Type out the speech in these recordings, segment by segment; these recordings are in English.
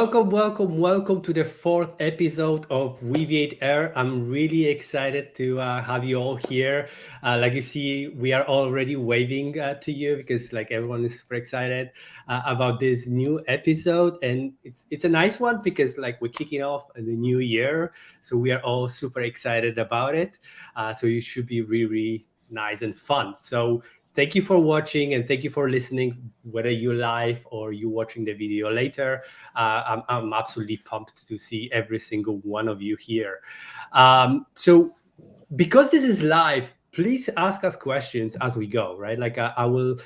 welcome to the fourth episode of Weaviate Air. I'm really excited to have you all here. Like you see, we are already waving to you because like everyone is super excited about this new episode, and it's a nice one because like we're kicking off the new year, so we are all super excited about it. So it should be really, really nice and fun. So thank you for watching and thank you for listening, whether you're live or you watching the video later. I'm absolutely pumped to see every single one of you here. So because this is live, please ask us questions as we go, right? Like I will,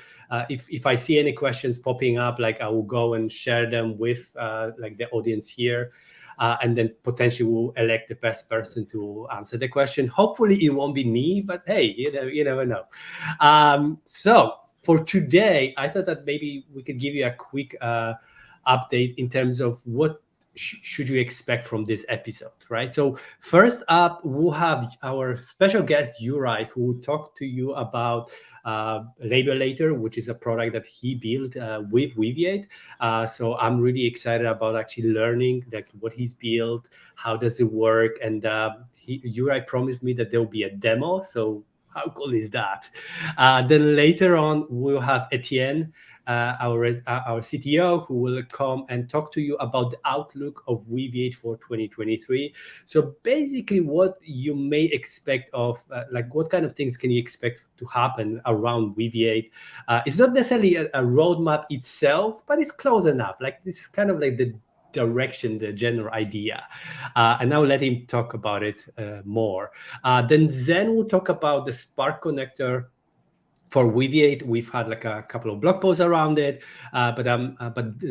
if I see any questions popping up, like I will go and share them with like the audience here. And then potentially we'll elect the best person to answer the question. Hopefully it won't be me, but hey, you never know. So for today, I thought that maybe we could give you a quick update in terms of what should you expect from this episode, right? So first up, we'll have our special guest, Juraj, who will talk to you about Labelator, which is a product that he built with Weaviate. So I'm really excited about actually learning like what he's built, how does it work, and Juraj promised me that there will be a demo. So how cool is that? Then later on, we'll have Etienne, our CTO, who will come and talk to you about the outlook of Weaviate for 2023. So basically, what you may expect of, like, what kind of things can you expect to happen around Weaviate? It's not necessarily a roadmap itself, but it's close enough. Like, this is kind of like the direction, the general idea. And I'll let him talk about it more. Then Zain will talk about the Spark connector for Weaviate. We've had like a couple of blog posts around it, but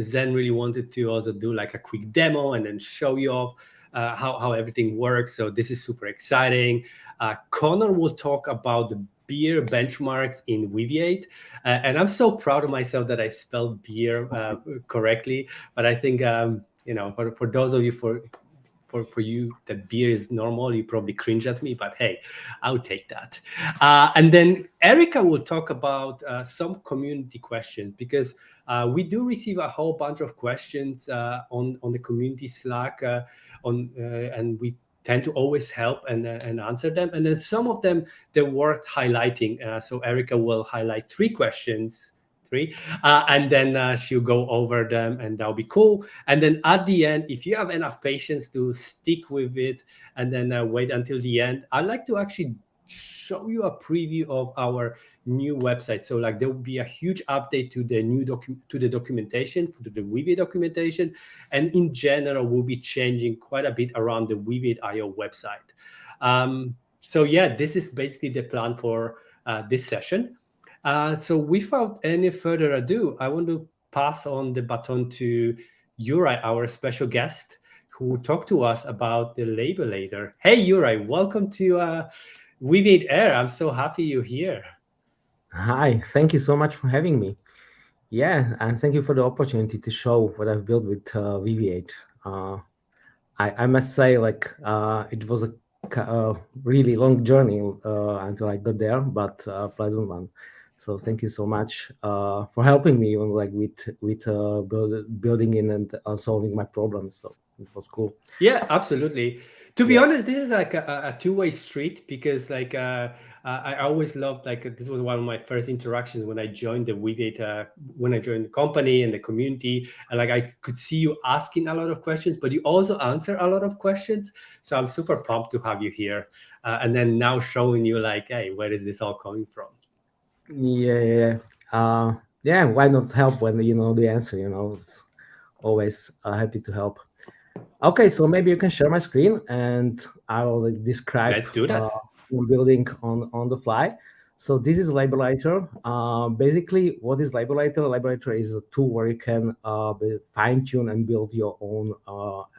Zain really wanted to also do like a quick demo and then show you off how everything works. So this is super exciting. Connor will talk about the BEIR benchmarks in Weaviate, and I'm so proud of myself that I spelled BEIR correctly. But I think for those of you for you that BEIR is normal, you probably cringe at me, but hey, I'll take that. And then Erica will talk about some community questions, because we do receive a whole bunch of questions on the community Slack, and we tend to always help and answer them. And then some of them, they're worth highlighting. So Erica will highlight three questions, and then she'll go over them, and that'll be cool. And then at the end, if you have enough patience to stick with it and then wait until the end, I'd like to actually show you a preview of our new website. So like there will be a huge update to the new documentation, to the Weaviate documentation, and in general we'll be changing quite a bit around the Weaviate.io website. So yeah, this is basically the plan for this session. So without any further ado, I want to pass on the baton to Juraj, our special guest, who will talk to us about the Labelator. Hey, Juraj, welcome to Weaviate Air. I'm so happy you're here. Hi, thank you so much for having me. Yeah, and thank you for the opportunity to show what I've built with Weaviate. I must say, it was a really long journey until I got there, but a pleasant one. So thank you so much for helping me with building in and solving my problems. So it was cool. Yeah, absolutely. To be Yeah. honest, this is like a two-way street, because like I always loved, like, this was one of my first interactions when I joined the Weaviate, when I joined the company and the community, and like I could see you asking a lot of questions, but you also answer a lot of questions. So I'm super pumped to have you here, and then now showing you like, hey, where is this all coming from? Yeah. Why not help when you know the answer? It's always happy to help. Okay, so maybe you can share my screen and I will describe Let's do that. one building on the fly. So this is Labelator. Basically, what is Labelator? Labelator is a tool where you can fine tune and build your own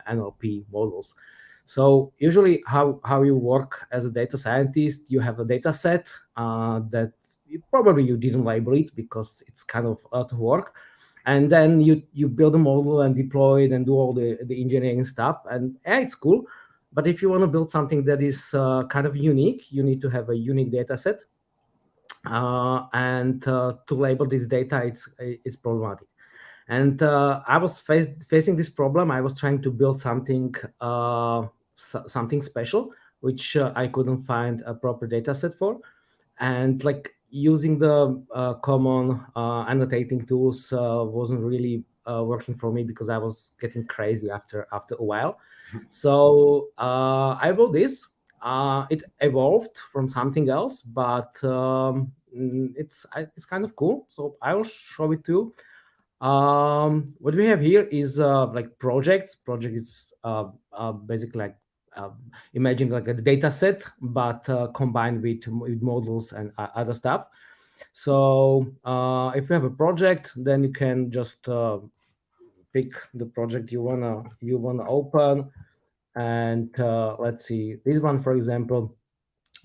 NLP models. So usually, how you work as a data scientist, you have a data set that probably you didn't label it because it's kind of out of work, and then you build a model and deploy it and do all the engineering stuff, and yeah, it's cool. But if you want to build something that is kind of unique, you need to have a unique data set, and to label this data, it's problematic. And I was facing this problem. I was trying to build something something special, which I couldn't find a proper data set for. And like using the common annotating tools wasn't really working for me because I was getting crazy after a while. So I built this. It evolved from something else, but it's kind of cool. So I will show it to you. What we have here is like projects. Project is basically like uh, imagine like a data set, but combined with models and other stuff. So if you have a project, then you can just pick the project you wanna open, and let's see this one for example,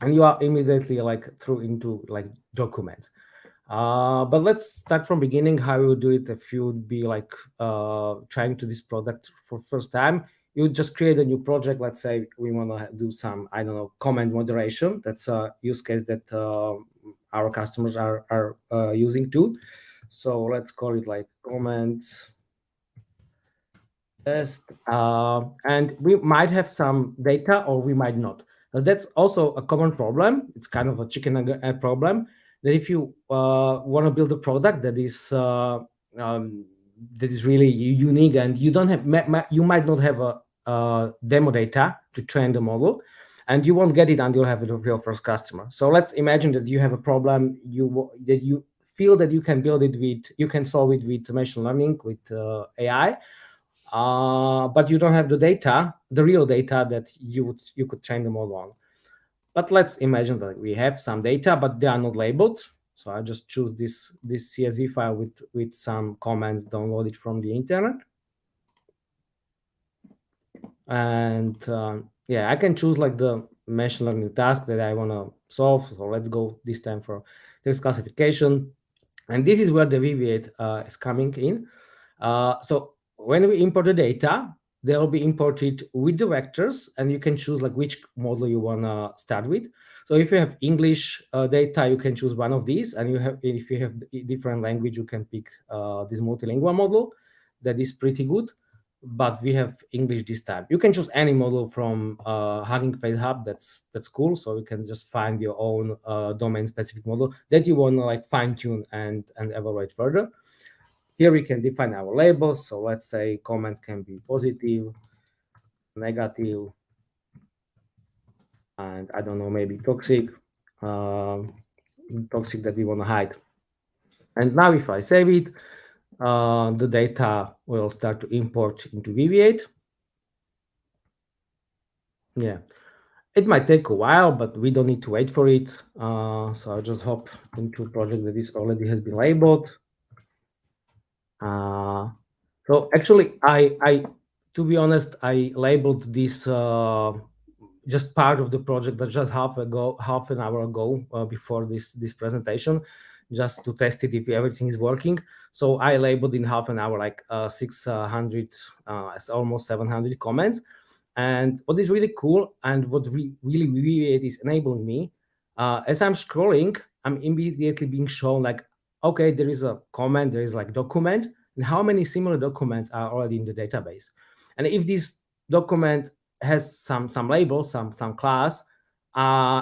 and you are immediately like through into like documents. But let's start from beginning how you would do it if you would be like trying to this product for first time. You just create a new project. Let's say we want to do some, I don't know, comment moderation. That's a use case that our customers are using too. So let's call it like comments test, and we might have some data or we might not. That's also a common problem. It's kind of a chicken and egg problem, that if you want to build a product um, that is really unique and you don't have, you might not have a demo data to train the model, and you won't get it until you have it with your first customer. So let's imagine that you have a problem that you feel that you can build it with, you can solve it with machine learning, with AI, but you don't have the data, the real data that you could train the model on. But let's imagine that we have some data, but they are not labeled. So I just choose this CSV file with some comments downloaded from the internet, and yeah, I can choose like the machine learning task that I want to solve. So let's go this time for text classification, and this is where the Weaviate is coming in. So when we import the data, they will be imported with the vectors, and you can choose like which model you want to start with. So if you have English data, you can choose one of these, and if you have different language, you can pick this multilingual model. That is pretty good. But we have English this time. You can choose any model from Hugging Face Hub. That's cool. So you can just find your own domain specific model that you want to like fine tune and evaluate further. Here we can define our labels. So let's say comments can be positive, negative, and I don't know, maybe toxic, toxic that we want to hide. And now if I save it, the data will start to import into Weaviate. Yeah, it might take a while, but we don't need to wait for it. So I'll just hop into a project that is already has been labeled. So actually, I to be honest, I labeled this just part of the project that just half an hour ago before this presentation, just to test it if everything is working. So I labeled in half an hour like 600, almost 700 comments. And what is really cool and what really is enabling me, as I'm scrolling, I'm immediately being shown like, okay, there is a comment, there is like document, and how many similar documents are already in the database. And if this document has some label, some class,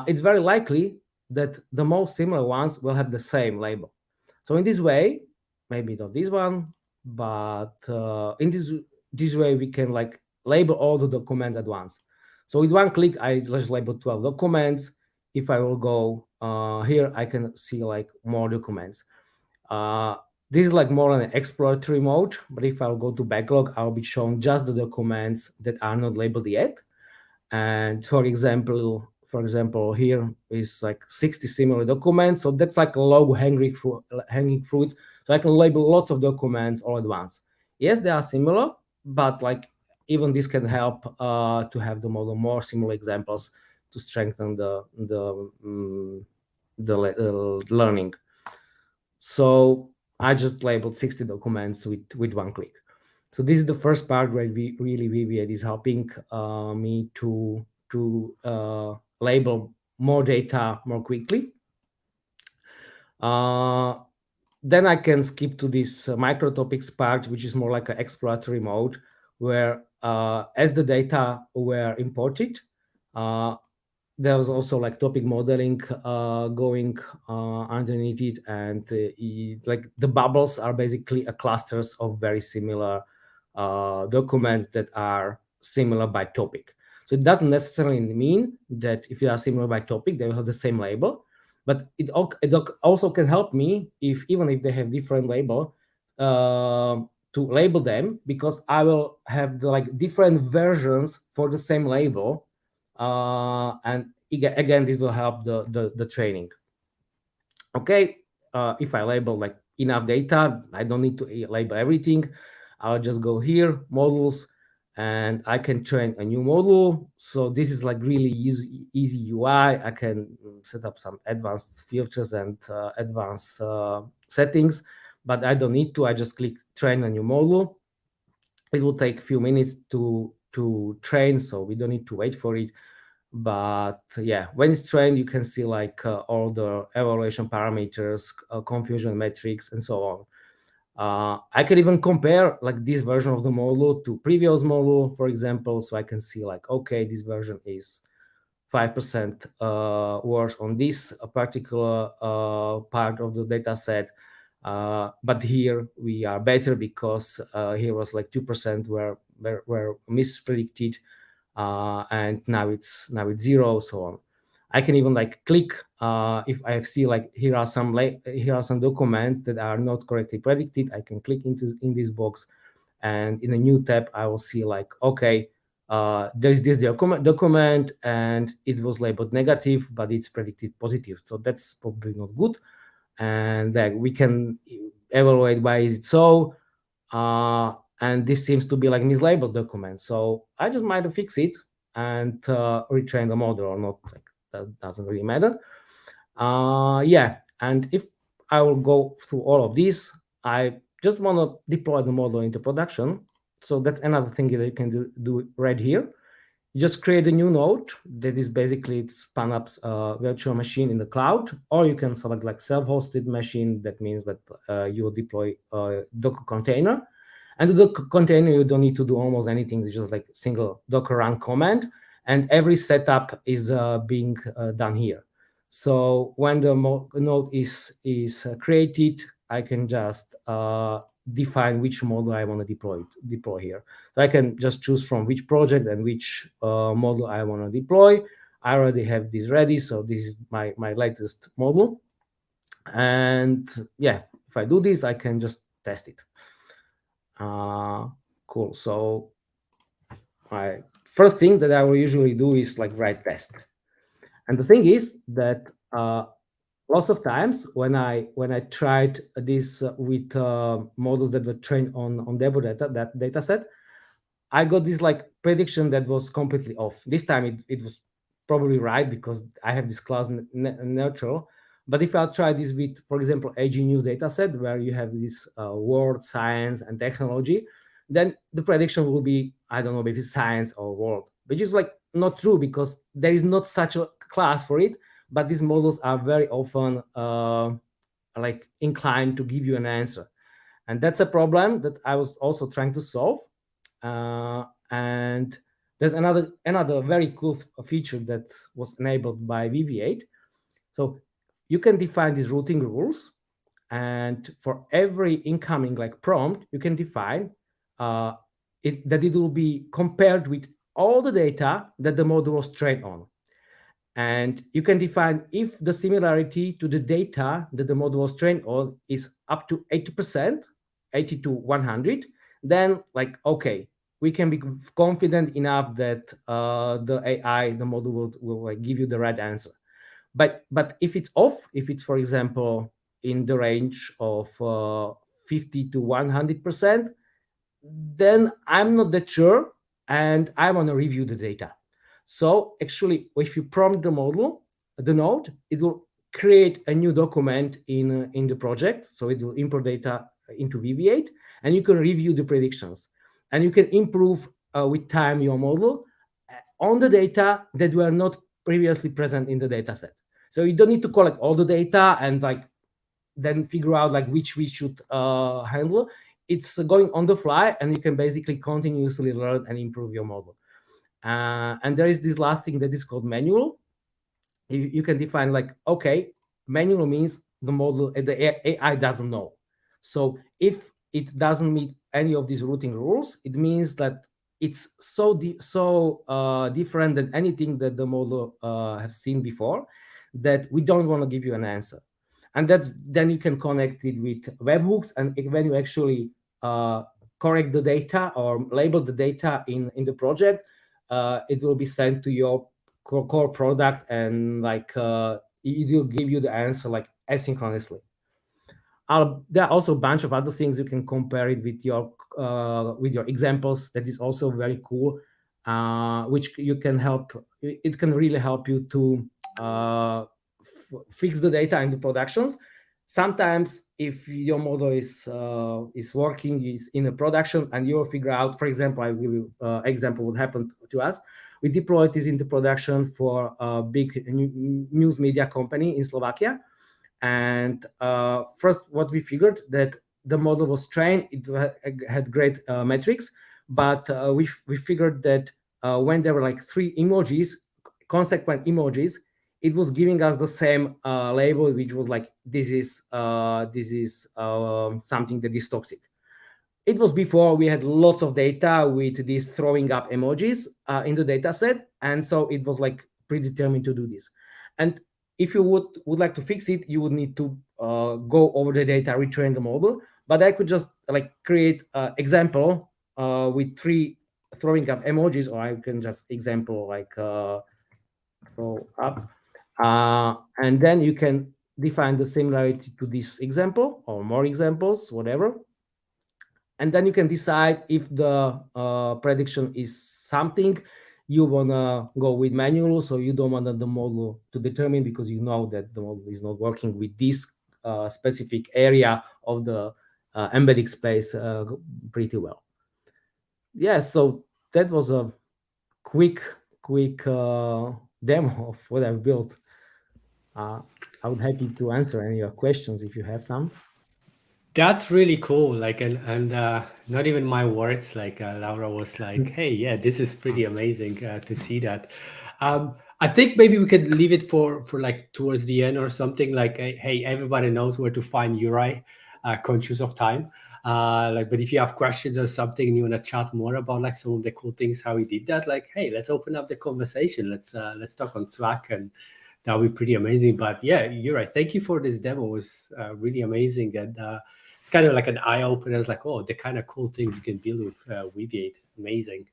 it's very likely that the most similar ones will have the same label. So in this way, maybe not this one, but in this way we can like label all the documents at once. So with one click, I just label 12 documents. If I will go here, I can see like more documents. This is like more on an exploratory mode, but if I'll go to backlog, I'll be shown just the documents that are not labeled yet. And for example, here is like 60 similar documents. So that's like a low hanging fruit. So I can label lots of documents all at once. Yes, they are similar, but like even this can help to have the model more similar examples to strengthen the learning. So I just labeled 60 documents with one click. So this is the first part where Weaviate is helping me to label more data more quickly. then I can skip to this micro topics part, which is more like an exploratory mode, where as the data were imported, there was also like topic modeling going underneath it, and like the bubbles are basically a clusters of very similar documents that are similar by topic. So it doesn't necessarily mean that if you are similar by topic, they will have the same label, but it also can help me if even if they have different label to label them, because I will have the like different versions for the same label, and again this will help the training. Okay, if I label like enough data, I don't need to label everything. I'll just go here, models, and I can train a new model. So this is like really easy UI. I can set up some advanced features and advanced settings, but I don't need to. I just click train a new model. It will take a few minutes to train, so we don't need to wait for it. But yeah, when it's trained, you can see like all the evaluation parameters, confusion metrics, and so on. I can even compare like this version of the model to previous model, for example. So I can see like, okay, this version is 5% worse on this particular part of the data set. But here we are better because here was like 2% were mispredicted, and now it's zero, so on. I can even like click if I see like here are some documents that are not correctly predicted. I can click in this box, and in a new tab I will see like, okay, there's this document and it was labeled negative, but it's predicted positive, so that's probably not good. And we can evaluate why is it so. And this seems to be like mislabeled document, so I just might fix it and retrain the model or not, like that doesn't really matter. Yeah, and if I will go through all of these, I just want to deploy the model into production. So that's another thing that you can do right here. You just create a new node that is basically it spun up a virtual machine in the cloud, or you can select like self-hosted machine. That means that you will deploy a Docker container, and the Docker container you don't need to do almost anything. It's just like single Docker run command, and every setup is being done here. So when the node is created, I can just define which model I want to deploy here. So I can just choose from which project and which model I want to deploy. I already have this ready, so this is my latest model. And yeah, if I do this, I can just test it. Cool. So my first thing that I will usually do is like write test. And the thing is that lots of times when I tried this with models that were trained on demo data, that data set, I got this like prediction that was completely off. This time it was probably right because I have this class neutral. But if I try this with, for example, AG News dataset where you have this world, science, and technology, then the prediction will be, I don't know, maybe science or world, which is like not true because there is not such a class for it. But these models are very often like inclined to give you an answer. And that's a problem that I was also trying to solve. And there's another very cool feature that was enabled by Weaviate. So you can define these routing rules, and for every incoming like prompt, you can define that it will be compared with all the data that the model was trained on. And you can define if the similarity to the data that the model was trained on is up to 80%, 80 to 100, then like, okay, we can be confident enough that the AI, the model will like give you the right answer. But if it's off, if it's, for example, in the range of 50 to 100%, then I'm not that sure and I want to review the data. So actually, if you prompt the model, the node, it will create a new document in the project. So it will import data into Weaviate, and you can review the predictions. And you can improve with time your model on the data that were not previously present in the data set. So you don't need to collect all the data and like then figure out like which we should handle. It's going on the fly, and you can basically continuously learn and improve your model. And there is this last thing that is called manual. You can define like, okay, manual means the model, the AI doesn't know. So if it doesn't meet any of these routing rules, it means that it's so different than anything that the model has seen before, that we don't want to give you an answer. And then you can connect it with webhooks, and when you actually correct the data or label the data in the project, it will be sent to your core product, and like it will give you the answer like asynchronously. There are also a bunch of other things you can compare it with your examples. That is also very cool, which you can help. It can really help you to fix the data in the productions. Sometimes, if your model is working, is in a production, and you'll figure out, for example, I will give you example what happened to us. We deployed this into production for a big news media company in Slovakia. And first, what we figured, that the model was trained, it had great metrics, but we figured that when there were like 3 emojis, consequent emojis, it was giving us the same label, which was like, this is something that is toxic. It was before we had lots of data with these throwing up emojis in the data set, and so it was like predetermined to do this. And if you would like to fix it, you would need to go over the data, retrain the model. But I could just like create an example with 3 throwing up emojis, or I can just example like throw up, and then you can define the similarity to this example or more examples, whatever. And then you can decide if the prediction is something you want to go with manual, so you don't want the model to determine, because you know that the model is not working with this specific area of the embedding space pretty well. Yeah, so that was a quick demo of what I've built. I would happy to answer any of your questions if you have some. That's really cool. Like, and not even my words. Like, Laura was like, "Hey, yeah, this is pretty amazing to see that." I think maybe we could leave it for like towards the end or something. Like, hey, everybody knows where to find Juraj. Conscious of time. Like, but if you have questions or something and you want to chat more about like some of the cool things how he did that, like, hey, let's open up the conversation. Let's talk on Slack, and that would be pretty amazing. But yeah, you're right. Thank you for this demo. It was really amazing, and it's kind of like an eye opener. It's like, oh, the kind of cool things you can build with Weaviate. Amazing.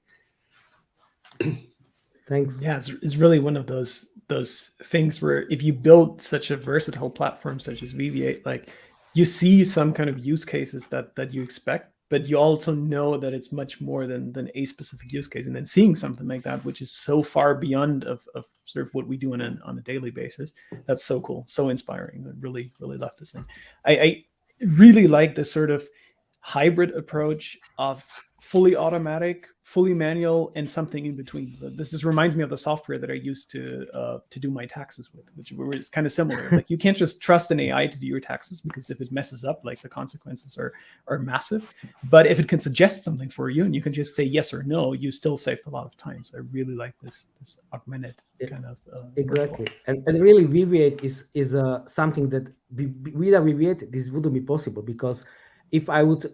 Thanks. Yeah, it's really one of those things where if you build such a versatile platform such as Weaviate, like you see some kind of use cases that you expect, but you also know that it's much more than a specific use case. And then seeing something like that, which is so far beyond of sort of what we do on a daily basis, that's so cool, so inspiring. I really love this thing. I really like the sort of hybrid approach of fully automatic, fully manual, and something in between. So this reminds me of the software that I used to do my taxes with, which is kind of similar. Like you can't just trust an AI to do your taxes, because if it messes up, like the consequences are massive. But if it can suggest something for you and you can just say yes or no, you still saved a lot of time. So I really like this augmented kind of exactly. And really, Weaviate is something that without Weaviate this wouldn't be possible, because if I would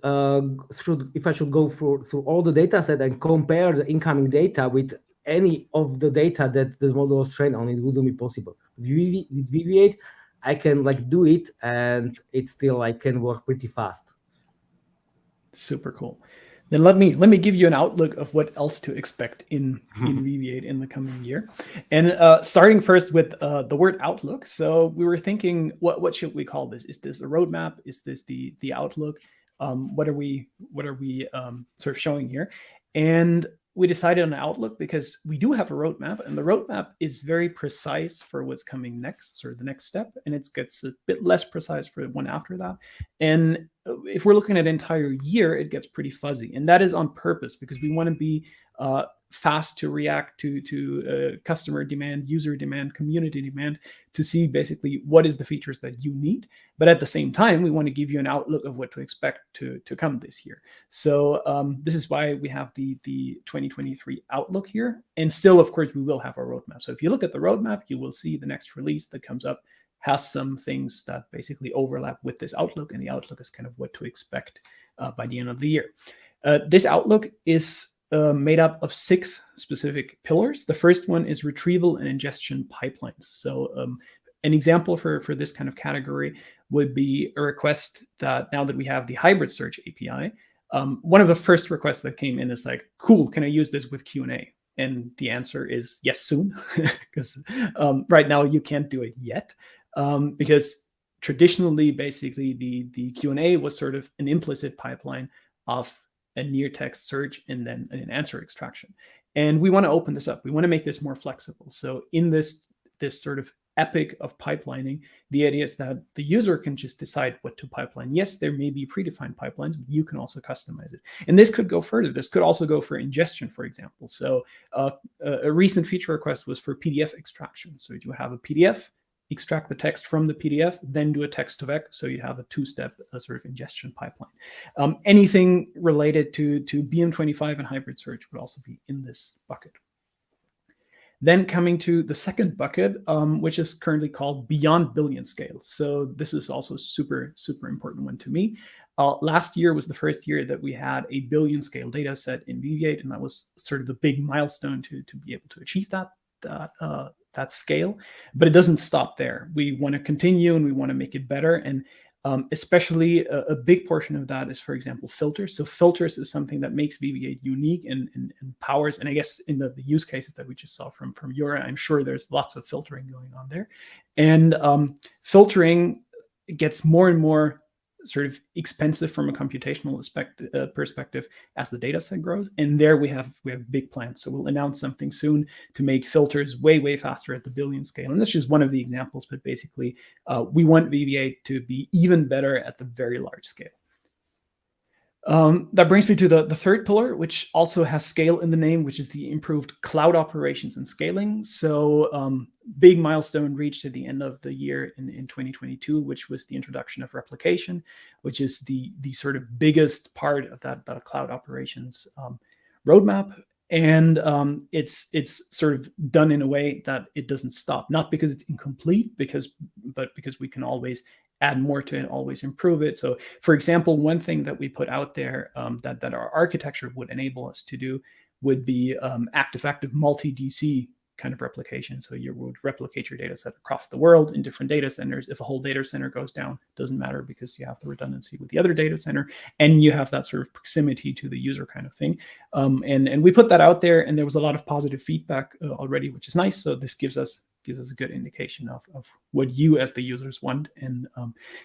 if I should go through all the data set and compare the incoming data with any of the data that the model was trained on, it wouldn't be possible. With Weaviate, I can like do it, and it still like can work pretty fast. Super cool. Then let me give you an outlook of what else to expect in Weaviate in the coming year. And starting first with the word outlook. So we were thinking, what should we call this? Is this a roadmap? Is this the outlook? What are we sort of showing here? And we decided on outlook because we do have a roadmap, and the roadmap is very precise for what's coming next, or the next step, and it gets a bit less precise for the one after that. And if we're looking at an entire year, it gets pretty fuzzy, and that is on purpose, because we want to be fast to react to customer demand, user demand, community demand, to see basically what is the features that you need. But at the same time, we want to give you an outlook of what to expect to come this year. So this is why we have the 2023 outlook here. And still, of course, we will have our roadmap. So if you look at the roadmap, you will see the next release that comes up has some things that basically overlap with this outlook. And the outlook is kind of what to expect by the end of the year. This outlook is made up of 6 specific pillars. The first one is retrieval and ingestion pipelines. So an example for this kind of category would be a request that now that we have the hybrid search API, one of the first requests that came in is like, cool, can I use this with Q&A? And the answer is yes, soon, because right now you can't do it yet, because traditionally, basically, the Q&A was sort of an implicit pipeline of a near text search and then an answer extraction. And we want to open this up. We want to make this more flexible. So in this sort of epic of pipelining, the idea is that the user can just decide what to pipeline. Yes, there may be predefined pipelines, but you can also customize it. And this could go further. This could also go for ingestion, for example. So a recent feature request was for PDF extraction. So you have a PDF, extract the text from the PDF, then do a text to vec. So you have a 2-step sort of ingestion pipeline. Anything related to BM25 and hybrid search would also be in this bucket. Then coming to the second bucket, which is currently called beyond billion scale. So this is also super, super important one to me. Last year was the first year that we had a billion scale data set in Weaviate, and that was sort of the big milestone to be able to achieve that scale. But it doesn't stop there. We want to continue and we want to make it better. And especially a big portion of that is, for example, filters. So filters is something that makes Weaviate unique and powers, and I guess in the use cases that we just saw from Juraj, I'm sure there's lots of filtering going on there. And filtering gets more and more sort of expensive from a computational perspective as the data set grows. And there we have big plans. So we'll announce something soon to make filters way, way faster at the billion scale. And this is just one of the examples, but basically we want Weaviate to be even better at the very large scale. That brings me to the third pillar, which also has scale in the name, which is the improved cloud operations and scaling. So big milestone reached at the end of the year in 2022, which was the introduction of replication, which is the sort of biggest part of that cloud operations roadmap. And it's sort of done in a way that it doesn't stop, not because it's incomplete, but because we can always add more to it, always improve it. So, for example, one thing that we put out there that our architecture would enable us to do would be active multi-DC kind of replication. So you would replicate your data set across the world in different data centers. If a whole data center goes down, doesn't matter because you have the redundancy with the other data center and you have that sort of proximity to the user kind of thing. And we put that out there, and there was a lot of positive feedback already, which is nice. So this gives us a good indication of what you as the users want, and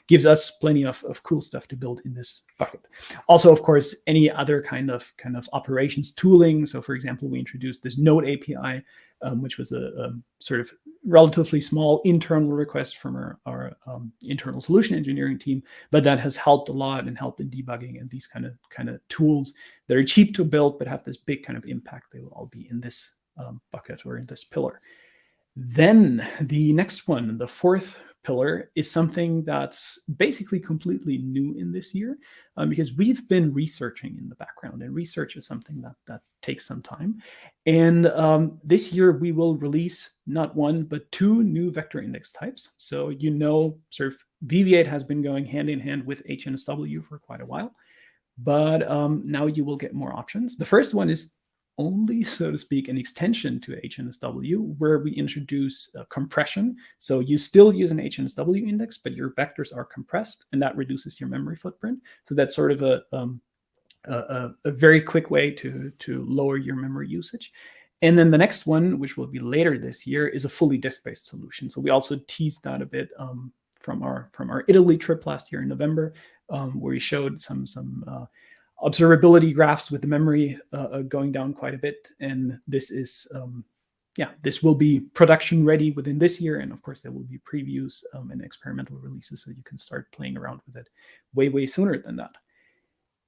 gives us plenty of cool stuff to build in this bucket. Also, of course, any other kind of operations tooling. So for example, we introduced this Node API, which was a sort of relatively small internal request from our internal solution engineering team, but that has helped a lot and helped in debugging and these kind of tools that are cheap to build but have this big kind of impact. They will all be in this bucket or in this pillar. Then the next one, the fourth pillar, is something that's basically completely new in this year, because we've been researching in the background, and research is something that takes some time. And this year we will release not one, but 2 new vector index types. So, sort of Weaviate has been going hand in hand with HNSW for quite a while, but now you will get more options. The first one is only, so to speak, an extension to HNSW, where we introduce compression. So you still use an HNSW index, but your vectors are compressed, and that reduces your memory footprint. So that's sort of a very quick way to lower your memory usage. And then the next one, which will be later this year, is a fully disk-based solution. So we also teased that a bit from our Italy trip last year in November, where we showed some observability graphs with the memory going down quite a bit. And this is, this will be production ready within this year. And of course, there will be previews and experimental releases, so you can start playing around with it way, way sooner than that.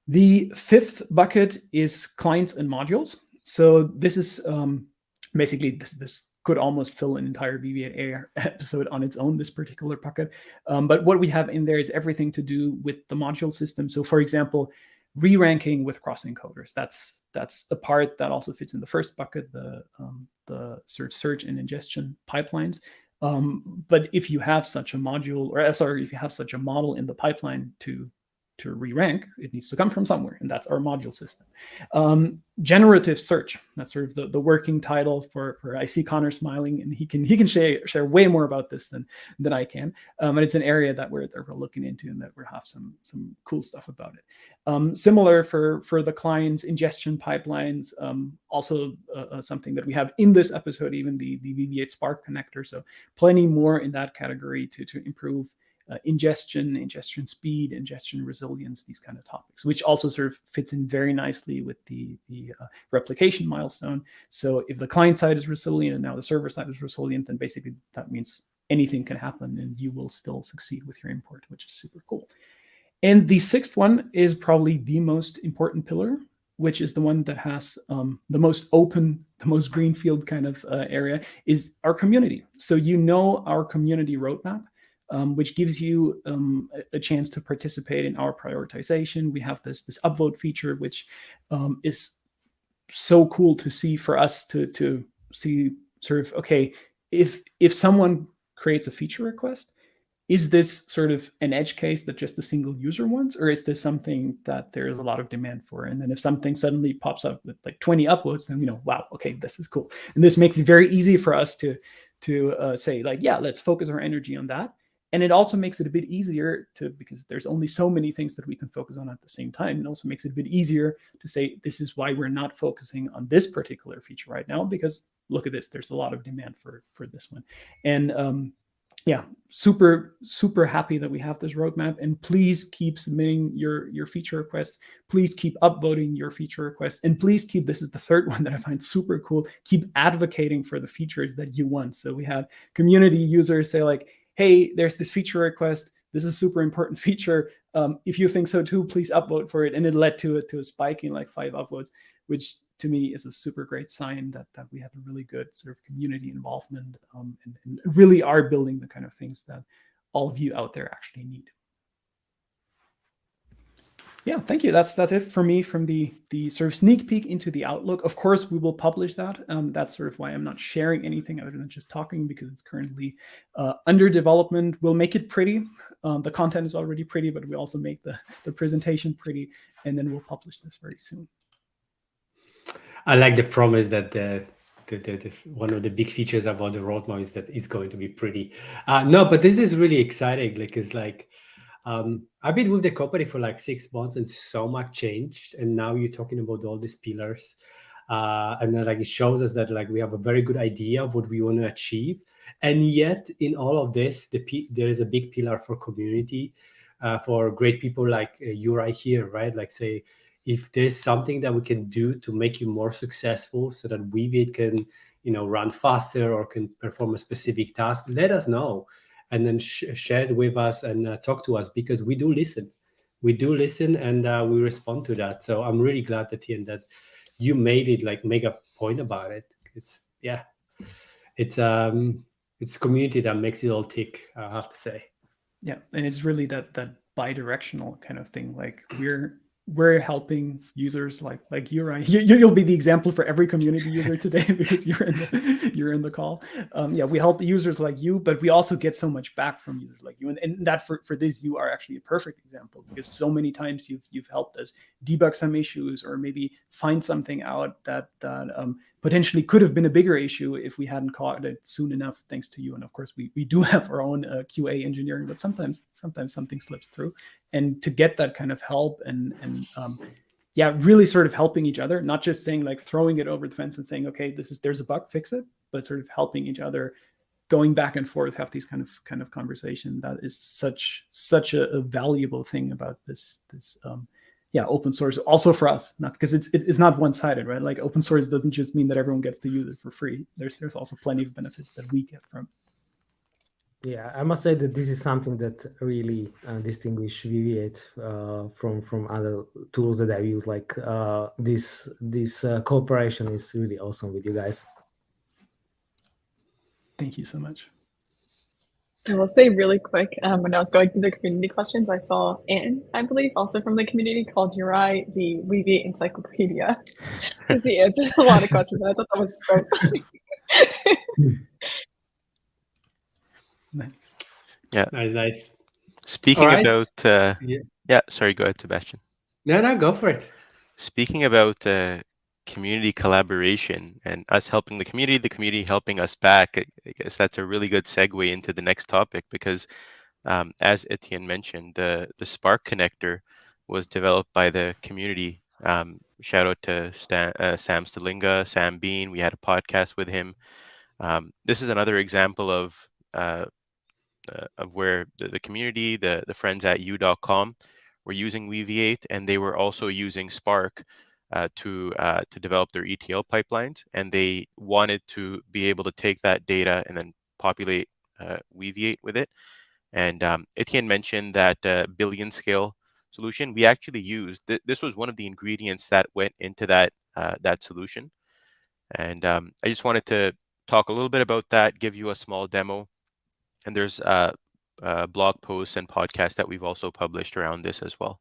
The fifth bucket is clients and modules. So this is basically this could almost fill an entire Weaviate Air episode on its own, this particular bucket. But what we have in there is everything to do with the module system. So for example, re-ranking with cross-encoders. That's a part that also fits in the first bucket, the sort of search and ingestion pipelines. But if you have such a module, or sorry, if you have such a model in the pipeline to re-rank, it needs to come from somewhere, and that's our module system. Generative search, that's sort of the working title for I see Connor smiling, and he can share way more about this than I can. And it's an area that we're looking into, and that we have some cool stuff about it. Similar for the clients, ingestion pipelines, also something that we have in this episode, even the Weaviate Spark connector. So plenty more in that category to improve ingestion speed, ingestion resilience, these kind of topics, which also sort of fits in very nicely with the replication milestone. So if the client side is resilient and now the server side is resilient, then basically that means anything can happen and you will still succeed with your import, which is super cool. And the sixth one is probably the most important pillar, which is the one that has the most open, the most greenfield kind of area, is our community. So our community roadmap, which gives you a chance to participate in our prioritization. We have this upvote feature, which is so cool to see for us to see sort of, okay, if someone creates a feature request, is this sort of an edge case that just a single user wants, or is this something that there is a lot of demand for? And then if something suddenly pops up with like 20 upvotes, then wow, okay, this is cool. And this makes it very easy for us to say like, yeah, let's focus our energy on that. And it also makes it a bit easier because there's only so many things that we can focus on at the same time. It also makes it a bit easier to say, this is why we're not focusing on this particular feature right now, because look at this, there's a lot of demand for this one. And yeah, super, super happy that we have this roadmap. And please keep submitting your feature requests. Please keep upvoting your feature requests. And please keep, this is the third one that I find super cool, keep advocating for the features that you want. So we have community users say like, hey, there's this feature request. This is a super important feature. If you think so too, please upvote for it. And it led to a spike in like 5 upvotes, which to me is a super great sign that we have a really good sort of community involvement and really are building the kind of things that all of you out there actually need. Yeah, thank you. That's it for me from the sort of sneak peek into the outlook. Of course, we will publish that. That's sort of why I'm not sharing anything other than just talking, because it's currently under development. We'll make it pretty. The content is already pretty, but we also make the presentation pretty, and then we'll publish this very soon. I like the promise that the one of the big features about the roadmap is that it's going to be pretty. No, but this is really exciting. Like, it's like, I've been with the company for like 6 months and so much changed. And now you're talking about all these pillars. And then like it shows us that like we have a very good idea of what we want to achieve. And yet in all of this, there is a big pillar for community, for great people like you right here, right? Like say, if there's something that we can do to make you more successful so that Weaviate can, run faster or can perform a specific task, let us know. And then share it with us and talk to us, because we do listen. We do listen and we respond to that. So I'm really glad that you made it, like make a point about it. It's community that makes it all tick, I have to say. Yeah, and it's really that bi-directional kind of thing. Like we're helping users like you, right? You'll be the example for every community user today because you're in the call. Yeah, we help users like you, but we also get so much back from users like you, and that for this you are actually a perfect example, because so many times you've helped us debug some issues or maybe find something out that potentially could have been a bigger issue if we hadn't caught it soon enough, thanks to you. And of course, we do have our own QA engineering, but sometimes something slips through. And to get that kind of help and really sort of helping each other, not just saying like throwing it over the fence and saying, okay, there's a bug, fix it, but sort of helping each other, going back and forth, have these kind of conversation. That is such a valuable thing about this open source, also for us, not because it's not one-sided, right? Like open source doesn't just mean that everyone gets to use it for free. There's also plenty of benefits that we get from. Yeah, I must say that this is something that really distinguish Weaviate from other tools that I've used. Like this cooperation is really awesome with you guys. Thank you so much. I will say really quick, when I was going through the community questions, I saw Anne, I believe, also from the community, called Juraj the Weaviate Encyclopedia because he answered a lot of questions. And I thought that was so funny. Nice. Yeah, nice. Speaking right. about, yeah, sorry, go ahead, Sebastian. No, go for it. Speaking about community collaboration and us helping the community helping us back, I guess that's a really good segue into the next topic because, as Etienne mentioned, the Spark connector was developed by the community. Shout out to Sam Stalinga, Sam Bean. We had a podcast with him. This is another example of where the community, the friends at u.com were using Weaviate, and they were also using Spark to develop their ETL pipelines, and they wanted to be able to take that data and then populate Weaviate with it. And Etienne mentioned that billion scale solution. We actually used this was one of the ingredients that went into that solution, and I just wanted to talk a little bit about that, give you a small demo, and there's blog posts and podcasts that we've also published around this as well.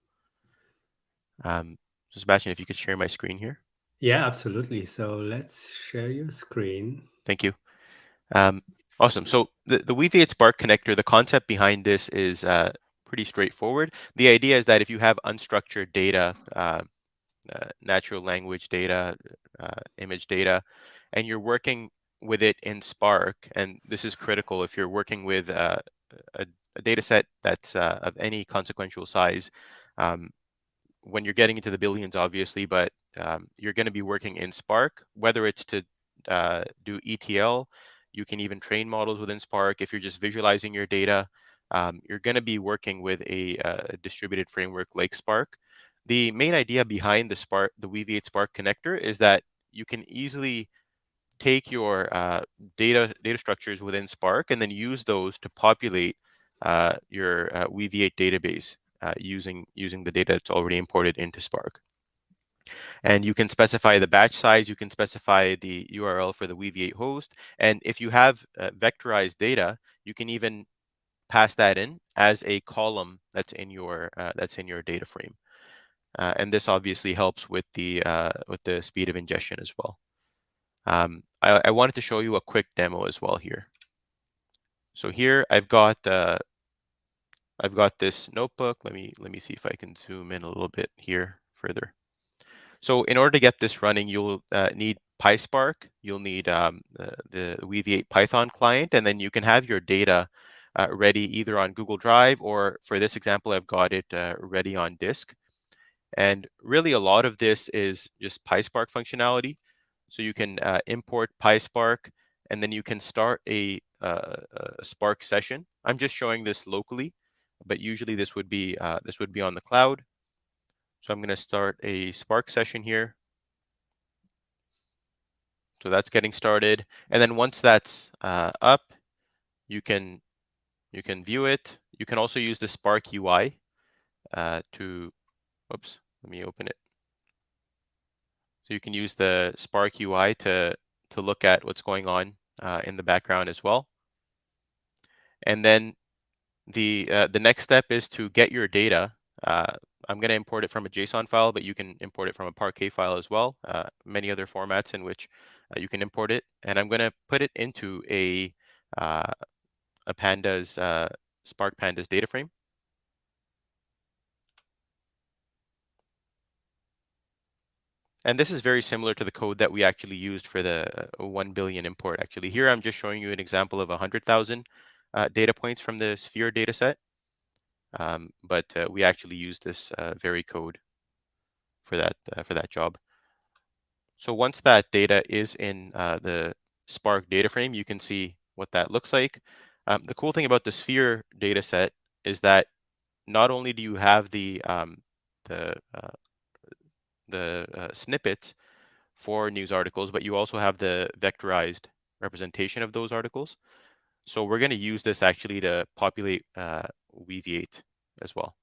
So Sebastian, if you could share my screen here. Yeah, absolutely. So let's share your screen. Thank you. Awesome. So the Weaviate Spark connector, the concept behind this is pretty straightforward. The idea is that if you have unstructured data, natural language data, image data, and you're working with it in Spark, and this is critical if you're working with a data set that's of any consequential size, when you're getting into the billions, obviously, but you're going to be working in Spark, whether it's to do ETL, you can even train models within Spark. If you're just visualizing your data, you're going to be working with a distributed framework like Spark. The main idea behind the Weaviate Spark connector is that you can easily take your data structures within Spark and then use those to populate your Weaviate database using the data that's already imported into Spark. And you can specify the batch size, you can specify the URL for the Weaviate host, and if you have vectorized data, you can even pass that in as a column that's in your data frame. And this obviously helps with the speed of ingestion as well. I wanted to show you a quick demo as well here. So here I've got this notebook. Let me see if I can zoom in a little bit here further. So in order to get this running, you'll need PySpark. You'll need the Weaviate Python client, and then you can have your data ready either on Google Drive or, for this example, I've got it ready on disk. And really, a lot of this is just PySpark functionality. So you can import PySpark, and then you can start a Spark session. I'm just showing this locally, but usually this would be on the cloud. So I'm going to start a Spark session here. So that's getting started, and then once that's up, you can view it. You can also use the Spark UI to. Oops, let me open it. So you can use the Spark UI to look at what's going on in the background as well. And then the next step is to get your data. I'm going to import it from a JSON file, but you can import it from a Parquet file as well. Many other formats in which you can import it. And I'm going to put it into a Pandas Spark Pandas data frame. And this is very similar to the code that we actually used for the 1 billion import. Actually, here I'm just showing you an example of 100,000 data points from the Sphere dataset. But we actually use this very code for that job. So once that data is in the Spark data frame, you can see what that looks like. The cool thing about the Sphere dataset is that not only do you have the snippets for news articles, but you also have the vectorized representation of those articles. So we're going to use this actually to populate Weaviate as well.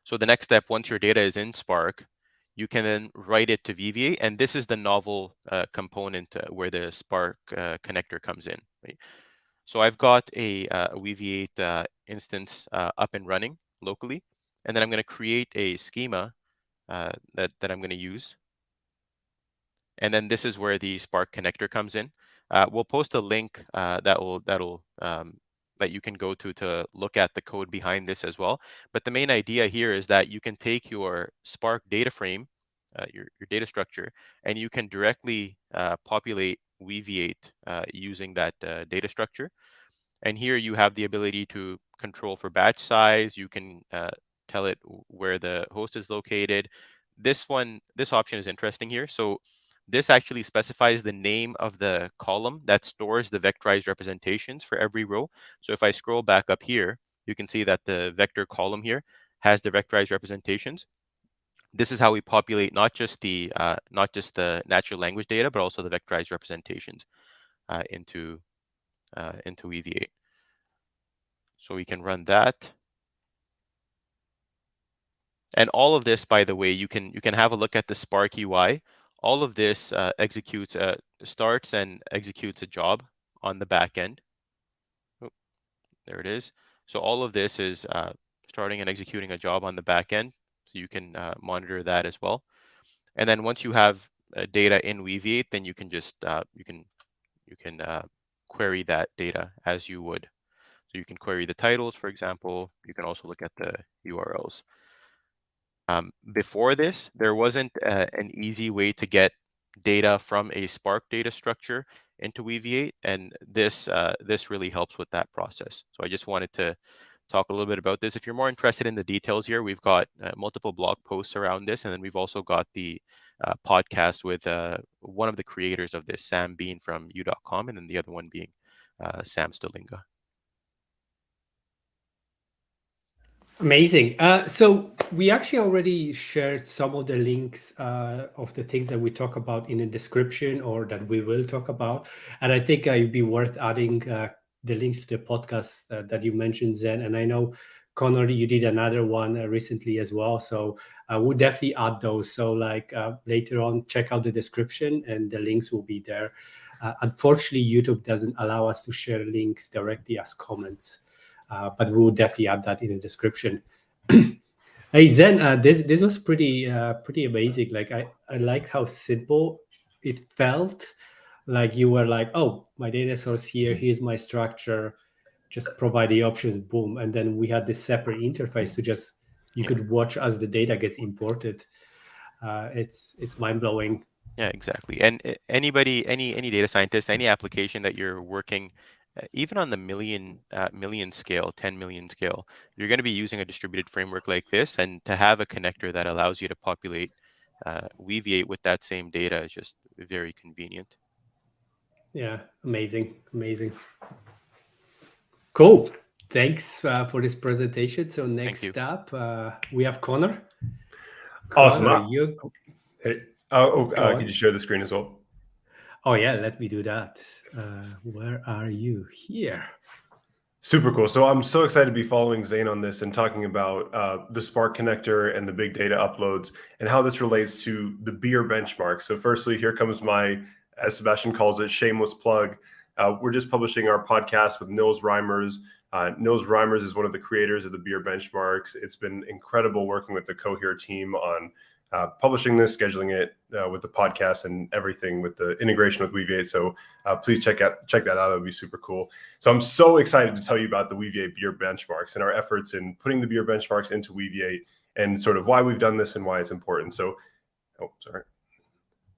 So the next step, once your data is in Spark, you can then write it to Weaviate, and this is the novel component where the Spark connector comes in. Right? So I've got a Weaviate instance up and running locally, and then I'm going to create a schema that I'm going to use. And then this is where the Spark connector comes in. We'll post a link that you can go to look at the code behind this as well. But the main idea here is that you can take your Spark data frame, your data structure, and you can directly populate Weaviate using that data structure. And here you have the ability to control for batch size. You can tell it where the host is located. This option is interesting here. So this actually specifies the name of the column that stores the vectorized representations for every row. So if I scroll back up here, you can see that the vector column here has the vectorized representations. This is how we populate not just the natural language data, but also the vectorized representations into Weaviate. So we can run that. And all of this, by the way, you can have a look at the Spark UI. All of this starts and executes a job on the back end. Oh, there it is. So all of this is starting and executing a job on the back end. So you can monitor that as well. And then once you have data in Weaviate, then you can just query that data as you would. So you can query the titles, for example. You can also look at the URLs. Before this, there wasn't an easy way to get data from a Spark data structure into Weaviate, and this really helps with that process. So I just wanted to talk a little bit about this. If you're more interested in the details here, we've got multiple blog posts around this, and then we've also got the podcast with one of the creators of this, Sam Bean from U.com, and then the other one being Sam Stalinga. Amazing. So we actually already shared some of the links of the things that we talk about in the description or that we will talk about. And I think it'd be worth adding the links to the podcast that you mentioned, Zain. And I know, Connor, you did another one recently as well. So we'll definitely add those. So later on, check out the description and the links will be there. Unfortunately, YouTube doesn't allow us to share links directly as comments. But we will definitely add that in the description. Hey Zain, this was pretty amazing. Like I liked how simple it felt. Like you were like, oh, my data source here, here's my structure, just provide the options, boom, and then we had this separate interface to just you could watch as the data gets imported. It's mind blowing. Yeah, exactly. And anybody, any data scientist, any application that you're working, even on the million scale, 10 million scale, you're going to be using a distributed framework like this, and to have a connector that allows you to populate Weaviate with that same data is just very convenient. Yeah, amazing. Cool. Thanks for this presentation. So next up, we have Connor. Awesome. Connor, hey. Can you share the screen as well? Oh yeah, let me do that. Where are you? Here. Super cool. So I'm so excited to be following Zain on this and talking about the Spark connector and the big data uploads and how this relates to the BEIR benchmark. So firstly, here comes my, as Sebastian calls it, shameless plug. We're just publishing our podcast with Nils Reimers. Nils Reimers is one of the creators of the BEIR benchmarks. It's been incredible working with the Cohere team on publishing this, scheduling it with the podcast and everything with the integration with Weaviate. So please check that out. That would be super cool. So I'm so excited to tell you about the Weaviate BEIR benchmarks and our efforts in putting the BEIR benchmarks into Weaviate and sort of why we've done this and why it's important. So,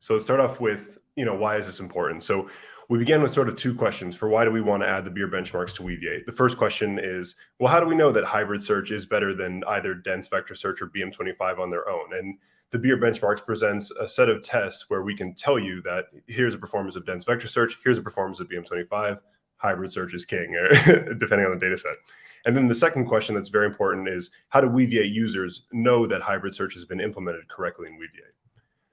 So let's start off with, why is this important? So we began with sort of two questions for why do we want to add the BEIR benchmarks to Weaviate? The first question is, well, how do we know that hybrid search is better than either dense vector search or BM25 on their own? And the BEIR benchmarks presents a set of tests where we can tell you that here's a performance of dense vector search, here's a performance of BM25, hybrid search is king, depending on the data set. And then the second question that's very important is, how do Weaviate users know that hybrid search has been implemented correctly in Weaviate?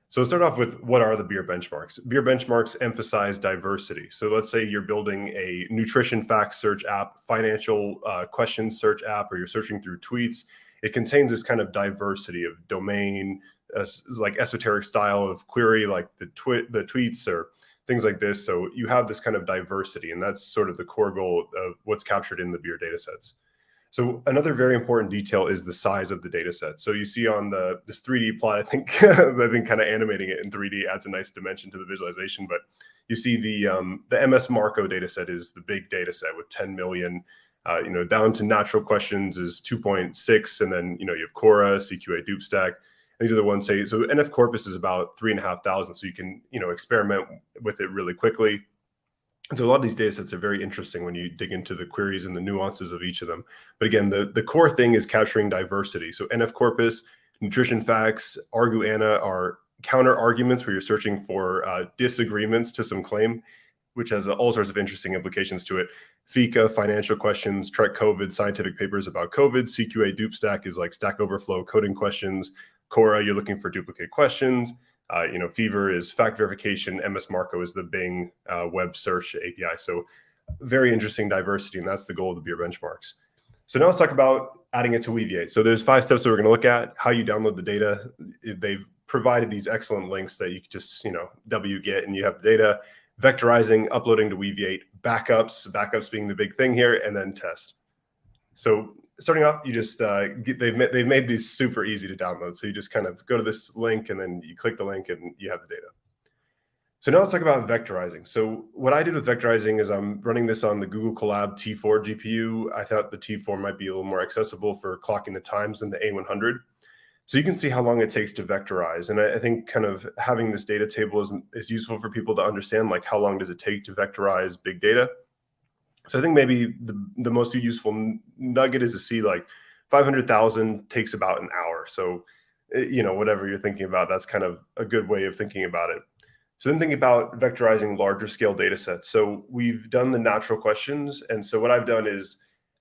So let's start off with what are the BEIR benchmarks? BEIR benchmarks emphasize diversity. So let's say you're building a nutrition facts search app, financial questions search app, or you're searching through tweets. It contains this kind of diversity of domain, like esoteric style of query, like the tweets or things like this. So you have this kind of diversity, and that's sort of the core goal of what's captured in the BEIR data sets. So another very important detail is the size of the data set. So you see on this 3D plot, I think kind of animating it in 3D adds a nice dimension to the visualization. But you see the MS Marco data set is the big data set with 10 million. Down to natural questions is 2.6, and then you have Cohere, CQA, DupeStack. These are the ones say so. NF corpus is about 3,500, so you can experiment with it really quickly. And so a lot of these data sets are very interesting when you dig into the queries and the nuances of each of them. But again, the core thing is capturing diversity. So NF corpus, nutrition facts, argu-ana are counter arguments where you're searching for disagreements to some claim, which has all sorts of interesting implications to it. FICA, financial questions, Trek COVID, scientific papers about COVID. CQA, DupeStack is like Stack Overflow, coding questions. Cohere, you're looking for duplicate questions. Fever is fact verification. MS Marco is the Bing web search API. So very interesting diversity, and that's the goal of the BEIR benchmarks. So now let's talk about adding it to Weaviate. So there's 5 steps that we're going to look at. How you download the data. They've provided these excellent links that you can just wget and you have the data. Vectorizing, uploading to Weaviate, backups being the big thing here, and then test. So starting off, you just they've made these super easy to download. So you just kind of go to this link and then you click the link and you have the data. So now let's talk about vectorizing. So what I did with vectorizing is I'm running this on the Google Colab T4 GPU. I thought the T4 might be a little more accessible for clocking the times than the A100. So you can see how long it takes to vectorize. And I think kind of having this data table is useful for people to understand, like how long does it take to vectorize big data. So I think maybe the most useful nugget is to see like 500,000 takes about an hour. So, whatever you're thinking about, that's kind of a good way of thinking about it. So then thinking about vectorizing larger scale data sets. So we've done the natural questions. And so what I've done is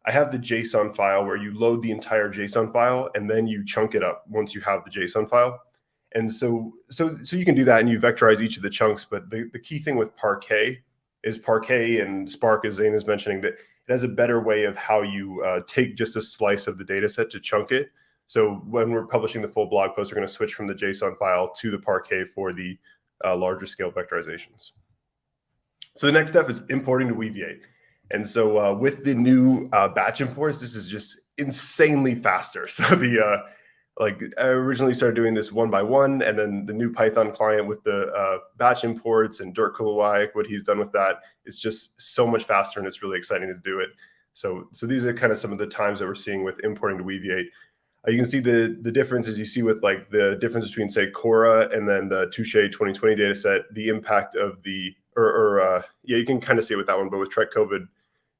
I have the JSON file where you load the entire JSON file and then you chunk it up once you have the JSON file. And so you can do that and you vectorize each of the chunks. But the key thing with Parquet is Parquet and Spark, as Zain is mentioning, that it has a better way of how you take just a slice of the data set to chunk it. So when we're publishing the full blog post, we're going to switch from the JSON file to the Parquet for the larger scale vectorizations. So the next step is importing to Weaviate. And so with the new batch imports, this is just insanely faster. So I originally started doing this one by one, and then the new Python client with the batch imports and Dirk Kulawai, what he's done with that, it's just so much faster, and it's really exciting to do it. So these are kind of some of the times that we're seeing with importing to Weaviate. You can see the differences you see with like the difference between say Cohere and then the Touche 2020 data set, the impact of the you can kind of see it with that one, but with Trek COVID,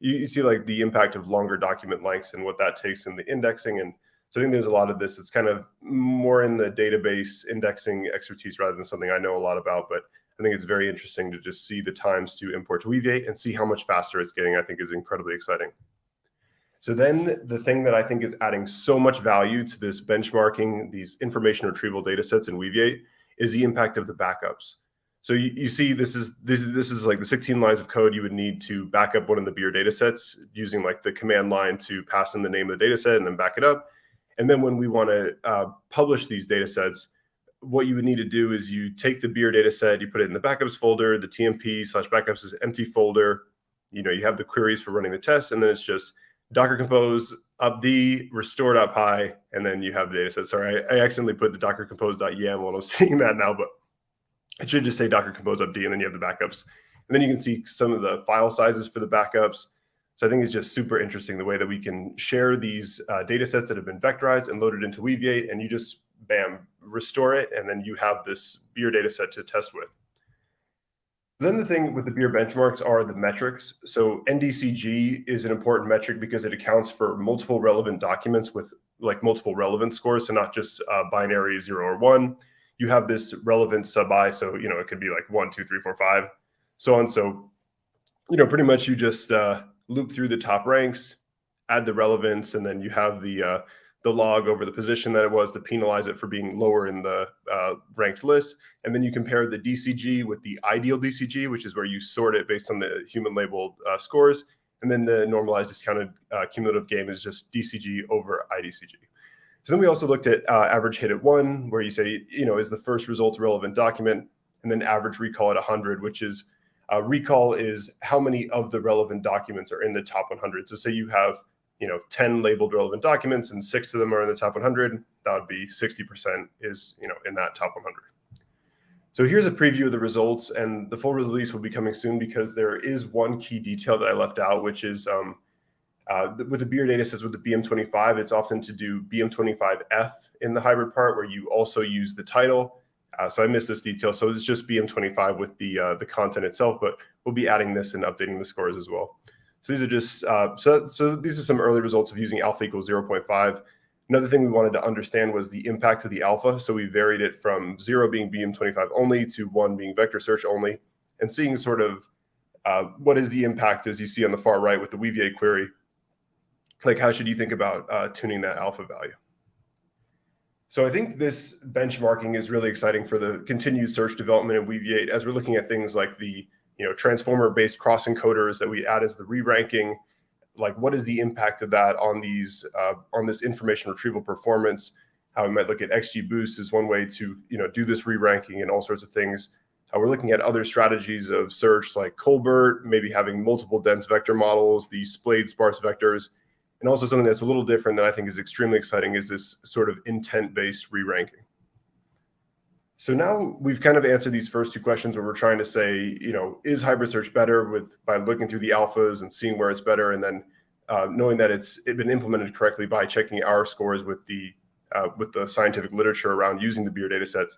you see like the impact of longer document lengths and what that takes in the indexing. And so I think there's a lot of this. It's kind of more in the database indexing expertise rather than something I know a lot about, but I think it's very interesting to just see the times to import to Weaviate and see how much faster it's getting. I think is incredibly exciting. So then the thing that I think is adding so much value to this benchmarking, these information retrieval data sets in Weaviate, is the impact of the backups. So you see this is like the 16 lines of code you would need to back up one of the BEIR data sets using like the command line to pass in the name of the data set and then back it up. And then when we want to publish these data sets, what you would need to do is you take the BEIR data set, you put it in the backups folder, the TMP/backups is empty folder. You have the queries for running the test, and then it's just Docker compose upd restore.py, and then you have the data set. Sorry, I accidentally put the docker compose.yaml when I'm seeing that now, but it should just say docker compose upd, and then you have the backups. And then you can see some of the file sizes for the backups. So I think it's just super interesting the way that we can share these data sets that have been vectorized and loaded into Weaviate, and you just, bam, restore it, and then you have this BEIR data set to test with. Then the thing with the BEIR benchmarks are the metrics. So NDCG is an important metric because it accounts for multiple relevant documents with like multiple relevance scores. So not just binary 0 or 1. You have this relevant sub-I. So, it could be like 1, 2, 3, 4, 5, so on. So, pretty much you just loop through the top ranks, add the relevance, and then you have the the log over the position that it was to penalize it for being lower in the ranked list. And then you compare the DCG with the ideal DCG, which is where you sort it based on the human labeled scores. And then the normalized discounted cumulative gain is just DCG over IDCG. So then we also looked at average hit at 1, where you say, is the first result a relevant document? And then average recall at 100, which is recall is how many of the relevant documents are in the top 100. So say you have 10 labeled relevant documents and 6 of them are in the top 100, that would be 60% is, in that top 100. So here's a preview of the results, and the full release will be coming soon because there is one key detail that I left out, which is with the BEIR datasets with the BM25, it's often to do BM25F in the hybrid part where you also use the title. So I missed this detail. So it's just BM25 with the content itself, but we'll be adding this and updating the scores as well. So these are just, so these are some early results of using alpha equals 0.5. Another thing we wanted to understand was the impact of the alpha. So we varied it from 0 being BM25 only to 1 being vector search only, and seeing sort of what is the impact as you see on the far right with the Weaviate query. Like how should you think about tuning that alpha value? So I think this benchmarking is really exciting for the continued search development in Weaviate as we're looking at things like the transformer-based cross encoders that we add as the re-ranking. Like what is the impact of that on these on this information retrieval performance? How we might look at XGBoost is one way to do this re-ranking and all sorts of things. We're looking at other strategies of search like Colbert, maybe having multiple dense vector models, the splayed sparse vectors, and also something that's a little different that I think is extremely exciting is this sort of intent-based re-ranking. So now we've kind of answered these first two questions where we're trying to say, is hybrid search better by looking through the alphas and seeing where it's better, and then knowing that it's been implemented correctly by checking our scores with the scientific literature around using the BEIR data sets.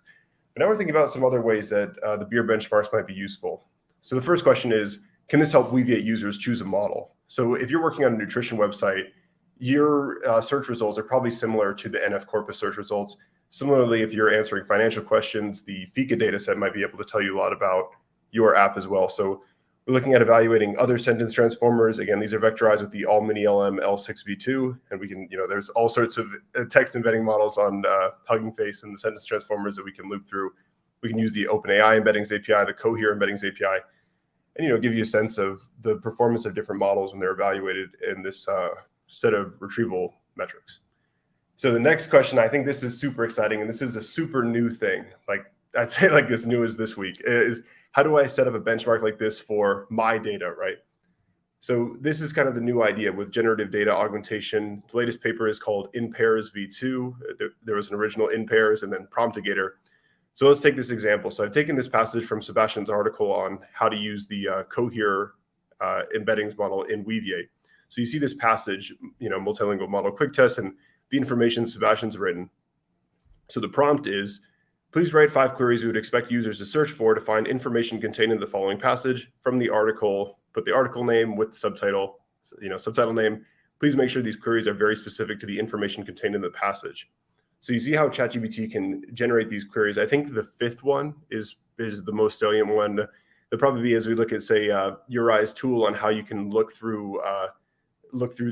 But now we're thinking about some other ways that the BEIR benchmarks might be useful. So the first question is, can this help Weaviate users choose a model? So if you're working on a nutrition website, your search results are probably similar to the NF corpus search results. Similarly, if you're answering financial questions, the FICA data set might be able to tell you a lot about your app as well. So we're looking at evaluating other sentence transformers. Again, these are vectorized with the all mini LM L6v2, and we can, there's all sorts of text embedding models on Hugging Face and the sentence transformers that we can loop through. We can use the OpenAI embeddings API, the Cohere embeddings API, and give you a sense of the performance of different models when they're evaluated in this set of retrieval metrics. So the next question, I think this is super exciting, and this is a super new thing. Like I'd say like as new as this week is, how do I set up a benchmark like this for my data, right? So this is kind of the new idea with generative data augmentation. The latest paper is called In Pairs v2. There was an original In Pairs and then Promptigator. So let's take this example. So I've taken this passage from Sebastian's article on how to use the Cohere embeddings model in Weaviate. So you see this passage, multilingual model quick test, and the information Sebastian's written. So the prompt is, please write 5 queries we would expect users to search for to find information contained in the following passage from the article. Put the article name with subtitle, subtitle name. Please make sure these queries are very specific to the information contained in the passage. So you see how ChatGPT can generate these queries. I think the 5th one is the most salient one. There'll probably be, as we look at, say, Juraj's tool on how you can look through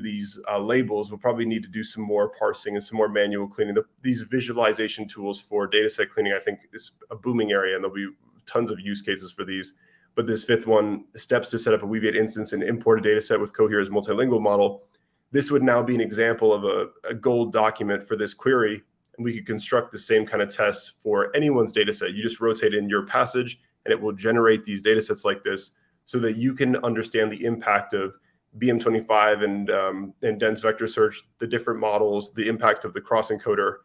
these labels, we'll probably need to do some more parsing and some more manual cleaning. These visualization tools for dataset cleaning, I think, is a booming area, and there'll be tons of use cases for these. But this 5th one, steps to set up a Weaviate instance and import a dataset with Cohere's multilingual model. This would now be an example of a gold document for this query, and we could construct the same kind of tests for anyone's dataset. You just rotate in your passage, and it will generate these datasets like this so that you can understand the impact of BM25 and dense vector search, the different models, the impact of the cross encoder,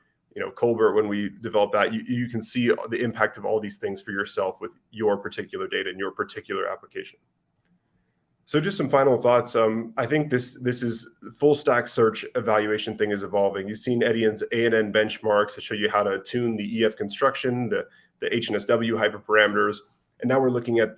Colbert, when we develop that, you can see the impact of all these things for yourself with your particular data and your particular application. So just some final thoughts. I think this is full stack search evaluation thing is evolving. You've seen Edian's ANN benchmarks that show you how to tune the EF construction, the HNSW hyperparameters. And now we're looking at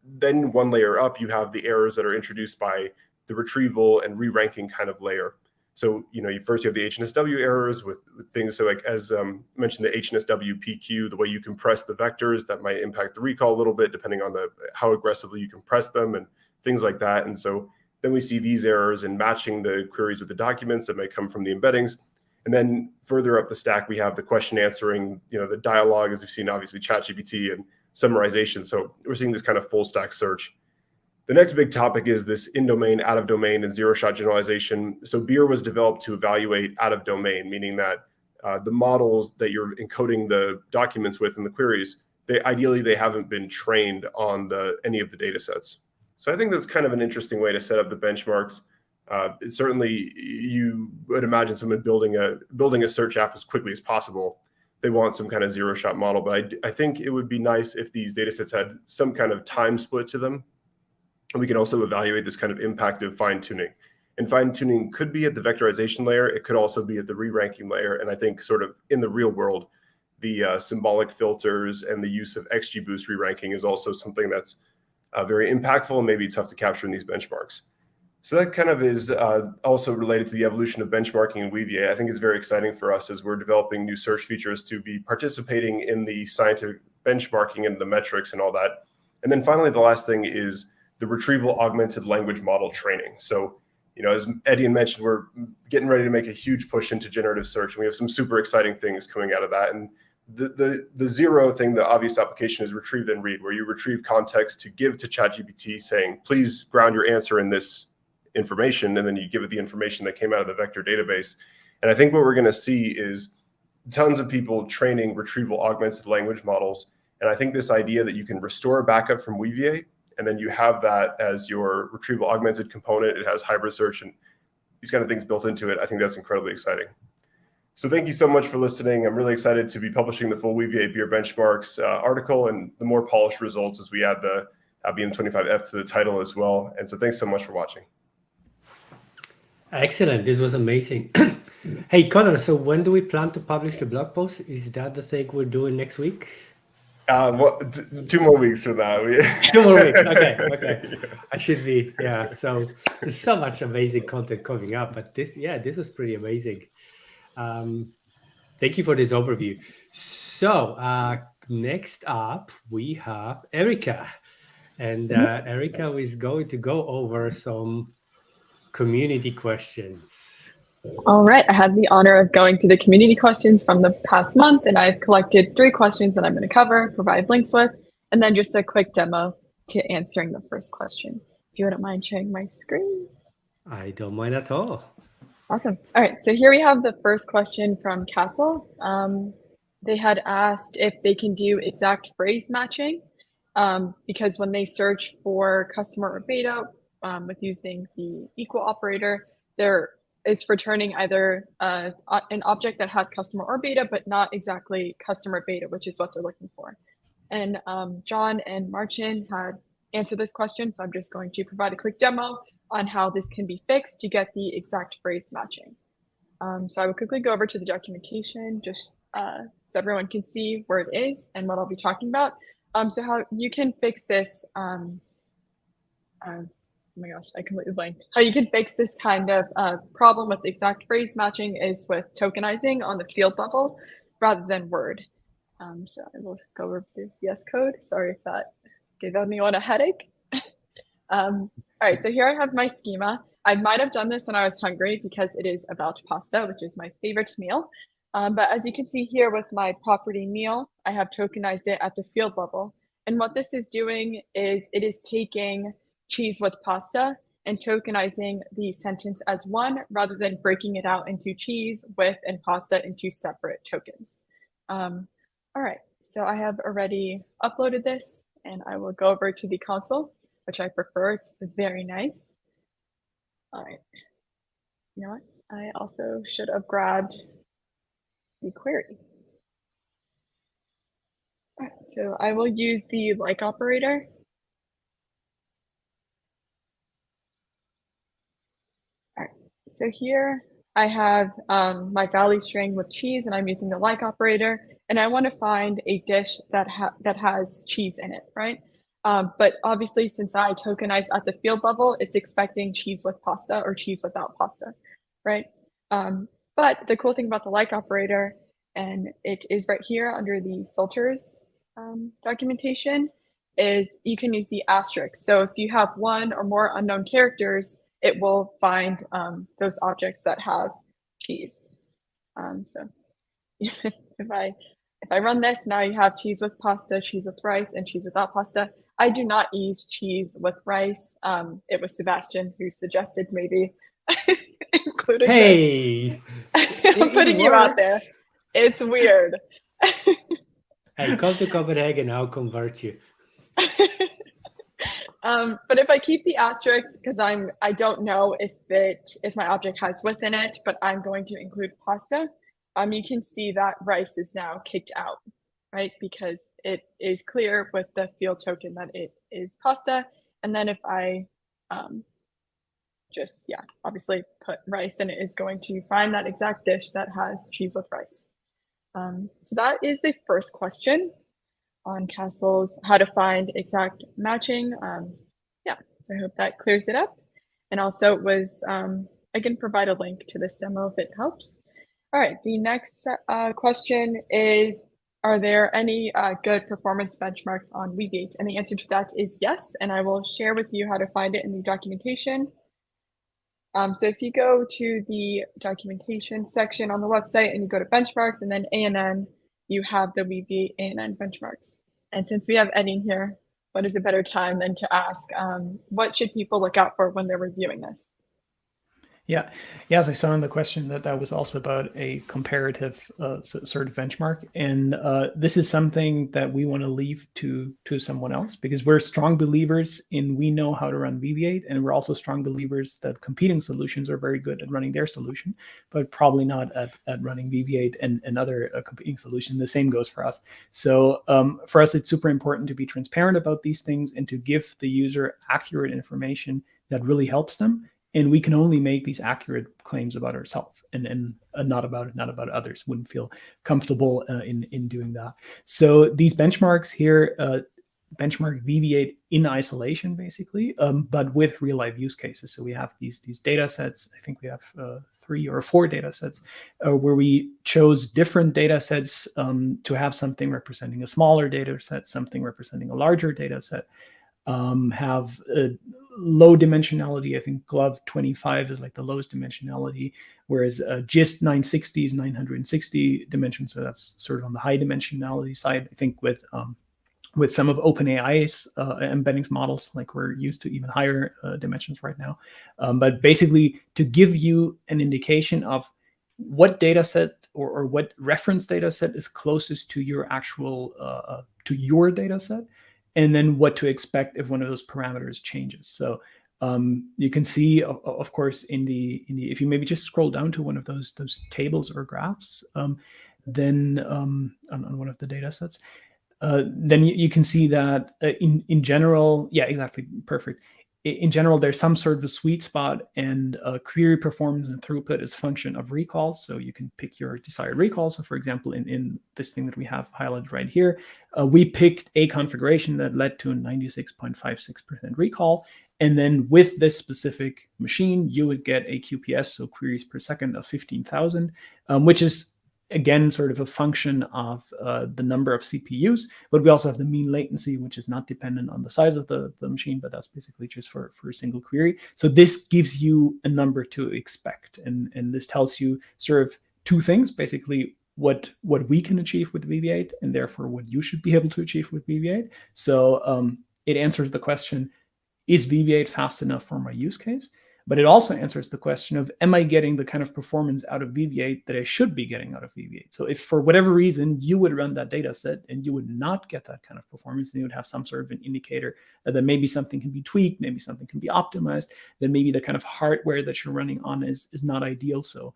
then one layer up, you have the errors that are introduced by the retrieval and re-ranking kind of layer. So, first you have the HNSW errors with things so like, as mentioned, the HNSW PQ, the way you compress the vectors, that might impact the recall a little bit, depending on how aggressively you compress them and things like that. And so then we see these errors in matching the queries with the documents that may come from the embeddings. And then further up the stack, we have the question answering, the dialogue, as we've seen, obviously ChatGPT and summarization. So we're seeing this kind of full stack search. The next big topic is this in-domain, out-of-domain, and zero-shot generalization. So BEIR was developed to evaluate out-of-domain, meaning that the models that you're encoding the documents with in the queries, ideally they haven't been trained on any of the data sets. So I think that's kind of an interesting way to set up the benchmarks. Certainly, you would imagine someone building a search app as quickly as possible. They want some kind of zero-shot model, but I think it would be nice if these data sets had some kind of time split to them. And we can also evaluate this kind of impact of fine-tuning. And fine-tuning could be at the vectorization layer. It could also be at the re-ranking layer. And I think sort of in the real world, the symbolic filters and the use of XGBoost re-ranking is also something that's very impactful and maybe tough to capture in these benchmarks. So that kind of is also related to the evolution of benchmarking in Weaviate. I think it's very exciting for us as we're developing new search features to be participating in the scientific benchmarking and the metrics and all that. And then finally, the last thing is the retrieval augmented language model training. So, as Eddie mentioned, we're getting ready to make a huge push into generative search, and we have some super exciting things coming out of that. And the zero thing, the obvious application is retrieve then read, where you retrieve context to give to ChatGPT saying, please ground your answer in this information, and then you give it the information that came out of the vector database. And I think what we're going to see is tons of people training retrieval augmented language models. And I think this idea that you can restore a backup from Weaviate, and then you have that as your retrieval augmented component. It has hybrid search and these kind of things built into it. I think that's incredibly exciting. So thank you so much for listening. I'm really excited to be publishing the full Weaviate BEIR benchmarks article and the more polished results as we add the BM25F to the title as well. And so thanks so much for watching. Excellent. This was amazing. Hey, Connor, so when do we plan to publish the blog post? Is that the thing we're doing next week? 2 more weeks from now. 2 more weeks. Okay. Yeah. I should be. Yeah. So there's so much amazing content coming up, but this is pretty amazing. Thank you for this overview. So next up we have Erica, and Erica is going to go over some community questions. All right, I had the honor of going to the community questions from the past month, and I've collected 3 questions that I'm going to cover, provide links with, and then just a quick demo to answering the first question. If you wouldn't mind sharing my screen. I don't mind at all. Awesome. All right, so here we have the first question from Castle. They had asked if they can do exact phrase matching because when they search for customer or beta with using the equal operator, it's returning either an object that has customer or beta, but not exactly customer beta, which is what they're looking for. And John and Marcin had answered this question, so I'm just going to provide a quick demo on how this can be fixed to get the exact phrase matching. So I will quickly go over to the documentation just so everyone can see where it is and what I'll be talking about. So how you can fix this, oh my gosh, I completely blanked. How you can fix this kind of problem with exact phrase matching is with tokenizing on the field level rather than Word. So I will go over the VS Code. Sorry if that gave anyone a headache. All right, so here I have my schema. I might have done this when I was hungry because it is about pasta, which is my favorite meal. But as you can see here with my property meal, I have tokenized it at the field level. And what this is doing is it is taking cheese with pasta and tokenizing the sentence as one rather than breaking it out into cheese with and pasta into separate tokens. All right, so I have already uploaded this and I will go over to the console, which I prefer. It's very nice. All right, you know what? I also should have grabbed the query. All right, so I will use the like operator. So here I have my value string with cheese and I'm using the like operator and I want to find a dish that has cheese in it, right? But obviously since I tokenize at the field level, it's expecting cheese with pasta or cheese without pasta, right? But the cool thing about the like operator, and it is right here under the filters documentation, is you can use the asterisk. So if you have 1 or more unknown characters, it will find those objects that have cheese. So if I run this, now you have cheese with pasta, cheese with rice, and cheese without pasta. I do not use cheese with rice. It was Sebastian who suggested maybe including Hey, this. I'm putting you out there. It's weird. Hey, come to Copenhagen, I'll convert you. But if I keep the asterisk, because I don't know if my object has within it, but I'm going to include pasta. You can see that rice is now kicked out, right? Because it is clear with the field token that it is pasta. And then if I obviously put rice, then it is going to find that exact dish that has cheese with rice. So that is the first question on Castle's how to find exact matching. So I hope that clears it up. And also it was, I can provide a link to this demo if it helps. All right, the next question is, are there any good performance benchmarks on Weaviate? And the answer to that is yes, and I will share with you how to find it in the documentation. So if you go to the documentation section on the website and you go to benchmarks and then ANN, you have the Weaviate ANN benchmarks. And since we have Eddie here, what is a better time than to ask, what should people look out for when they're reviewing this? Yeah, as I saw in the question that was also about a comparative sort of benchmark, and this is something that we want to leave to someone else, because we're strong believers in we know how to run Weaviate, and we're also strong believers that competing solutions are very good at running their solution, but probably not at running Weaviate and other competing solutions. The same goes for us. So for us, it's super important to be transparent about these things and to give the user accurate information that really helps them. And we can only make these accurate claims about ourselves and not about others. Wouldn't feel comfortable in doing that. So these benchmarks here benchmark Weaviate in isolation, basically, but with real life use cases. So we have these data sets. I think we have 3 or 4 data sets where we chose different data sets to have something representing a smaller data set, something representing a larger data set. Have low dimensionality. I think Glove 25 is like the lowest dimensionality, whereas GIST 960 is 960 dimensions. So that's sort of on the high dimensionality side. I think with some of OpenAI's embeddings models, like we're used to even higher dimensions right now. But basically, to give you an indication of what data set or what reference data set is closest to your actual to your data set, and then what to expect if one of those parameters changes. So you can see, of course, in the if you maybe just scroll down to one of those tables or graphs, then on one of the data sets, then you can see that in general, yeah, exactly, perfect. In general, there's some sort of a sweet spot, and query performance and throughput is function of recalls. So you can pick your desired recall. So for example, in this thing that we have highlighted right here, we picked a configuration that led to a 96.56% recall. And then with this specific machine, you would get a QPS, so queries per second, of 15,000, which is again sort of a function of the number of CPUs, but we also have the mean latency, which is not dependent on the size of the machine, but that's basically just for a single query. So this gives you a number to expect, and this tells you sort of 2 things, basically what we can achieve with Weaviate, and therefore what you should be able to achieve with Weaviate. So it answers the question, is Weaviate fast enough for my use case? But it also answers the question of, am I getting the kind of performance out of Weaviate that I should be getting out of Weaviate? So if for whatever reason you would run that data set and you would not get that kind of performance, then you would have some sort of an indicator that maybe something can be tweaked, maybe something can be optimized, that maybe the kind of hardware that you're running on is not ideal. So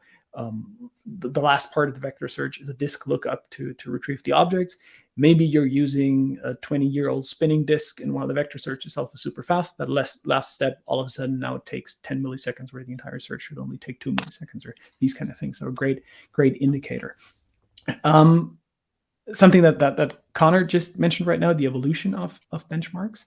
the last part of the vector search is a disk lookup to retrieve the objects. Maybe you're using a 20-year-old spinning disk, and while the vector search itself is super fast, that last step all of a sudden now takes 10 milliseconds, where the entire search should only take 2 milliseconds, or these kind of things. So a great indicator. Something that Connor just mentioned right now, the evolution of benchmarks.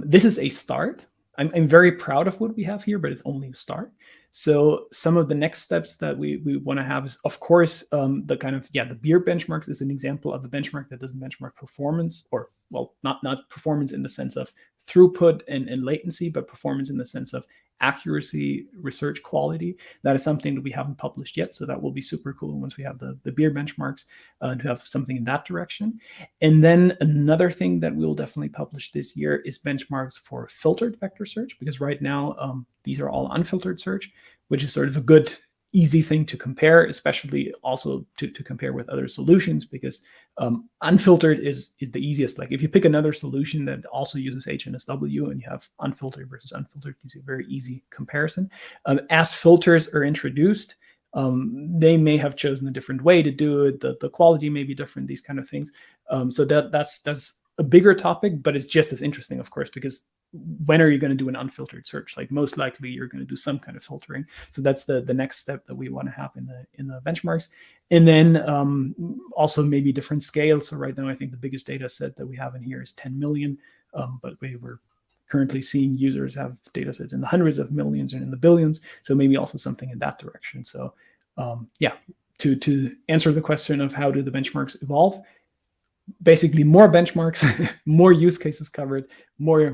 This is a start. I'm very proud of what we have here, but it's only a start. So some of the next steps that we want to have is, of course, the kind of, the BEIR benchmarks is an example of a benchmark that doesn't benchmark performance, or, well, not performance in the sense of throughput and latency, but performance in the sense of accuracy, research quality. That is something that we haven't published yet, so that will be super cool once we have the BEIR benchmarks to have something in that direction. And then another thing that we'll definitely publish this year is benchmarks for filtered vector search, because right now these are all unfiltered search, which is sort of a good easy thing to compare, especially also to compare with other solutions, because unfiltered is the easiest. Like if you pick another solution that also uses HNSW and you have unfiltered versus unfiltered, gives you a very easy comparison. As filters are introduced, they may have chosen a different way to do it. The quality may be different, these kind of things. So that's a bigger topic, but it's just as interesting, of course, because when are you going to do an unfiltered search? Like most likely you're going to do some kind of filtering. So that's the next step that we want to have in the benchmarks. And then also maybe different scales. So right now I think the biggest data set that we have in here is 10 million, but we're currently seeing users have data sets in the hundreds of millions and in the billions. So maybe also something in that direction. So yeah, to answer the question of how do the benchmarks evolve, basically more benchmarks, more use cases covered, more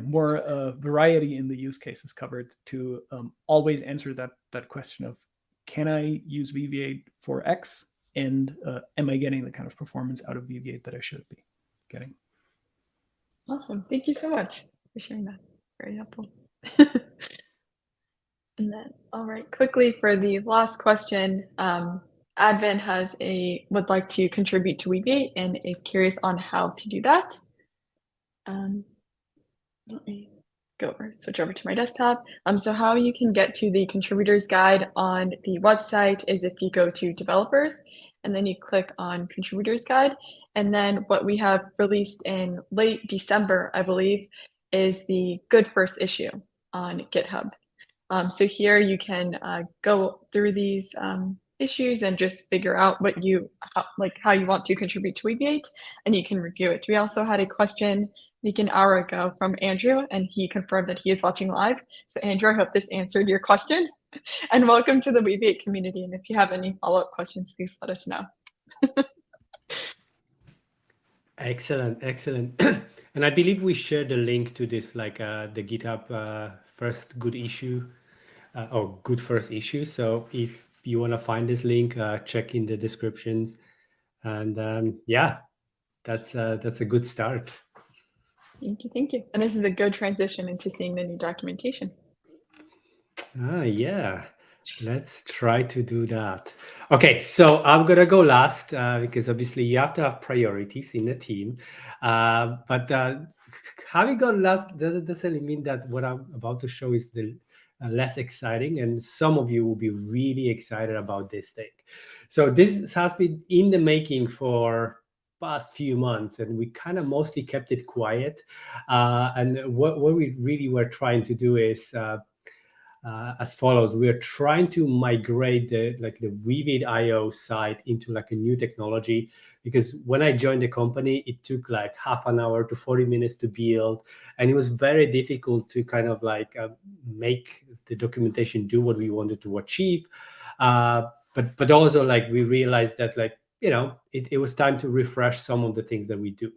variety in the use cases covered to always answer that question of, can I use Weaviate for X, and am I getting the kind of performance out of Weaviate that I should be getting? Awesome. Thank you so much for sharing that. Very helpful. And then, all right, quickly for the last question, Advent would like to contribute to Weaviate and is curious on how to do that. Let me switch over to my desktop. So how you can get to the contributors guide on the website is if you go to developers and then you click on contributors guide. And then what we have released in late December, I believe, is the good first issue on GitHub. So here you can go through these issues and just figure out how you want to contribute to Weaviate, and you can review it. We also had a question like an hour ago from Andrew, and he confirmed that he is watching live. So Andrew, I hope this answered your question. And welcome to the Weaviate community. And if you have any follow-up questions, please let us know. Excellent. And I believe we shared the link to this, like the GitHub first good issue or good first issue. So if you want to find this link, check in the descriptions. And yeah, that's a good start. Thank you. And this is a good transition into seeing the new documentation. Yeah, let's try to do that. Okay, so I'm gonna go last because obviously you have to have priorities in the team. But having gone last doesn't necessarily mean that what I'm about to show is the less exciting, and some of you will be really excited about this thing. So this has been in the making for past few months, and we kind of mostly kept it quiet. And what we really were trying to do is as follows. We are trying to migrate the Weaviate IO site into like a new technology, because when I joined the company, it took like half an hour to 40 minutes to build, and it was very difficult to kind of like make the documentation do what we wanted to achieve. But also like we realized that it was time to refresh some of the things that we do.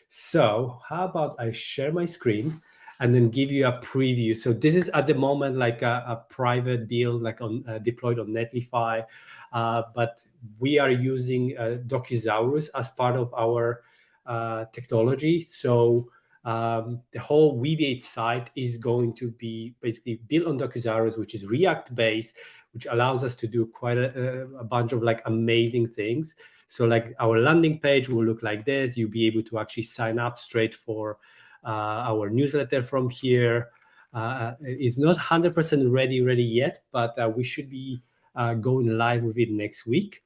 So how about I share my screen and then give you a preview. So this is at the moment like a private build, like on deployed on Netlify, but we are using Docusaurus as part of our technology. So the whole Weaviate site is going to be basically built on Docusaurus, which is React based, which allows us to do quite a bunch of like amazing things. So like our landing page will look like this. You'll be able to actually sign up straight for our newsletter from here. It's not 100% ready yet, but we should be going live with it next week.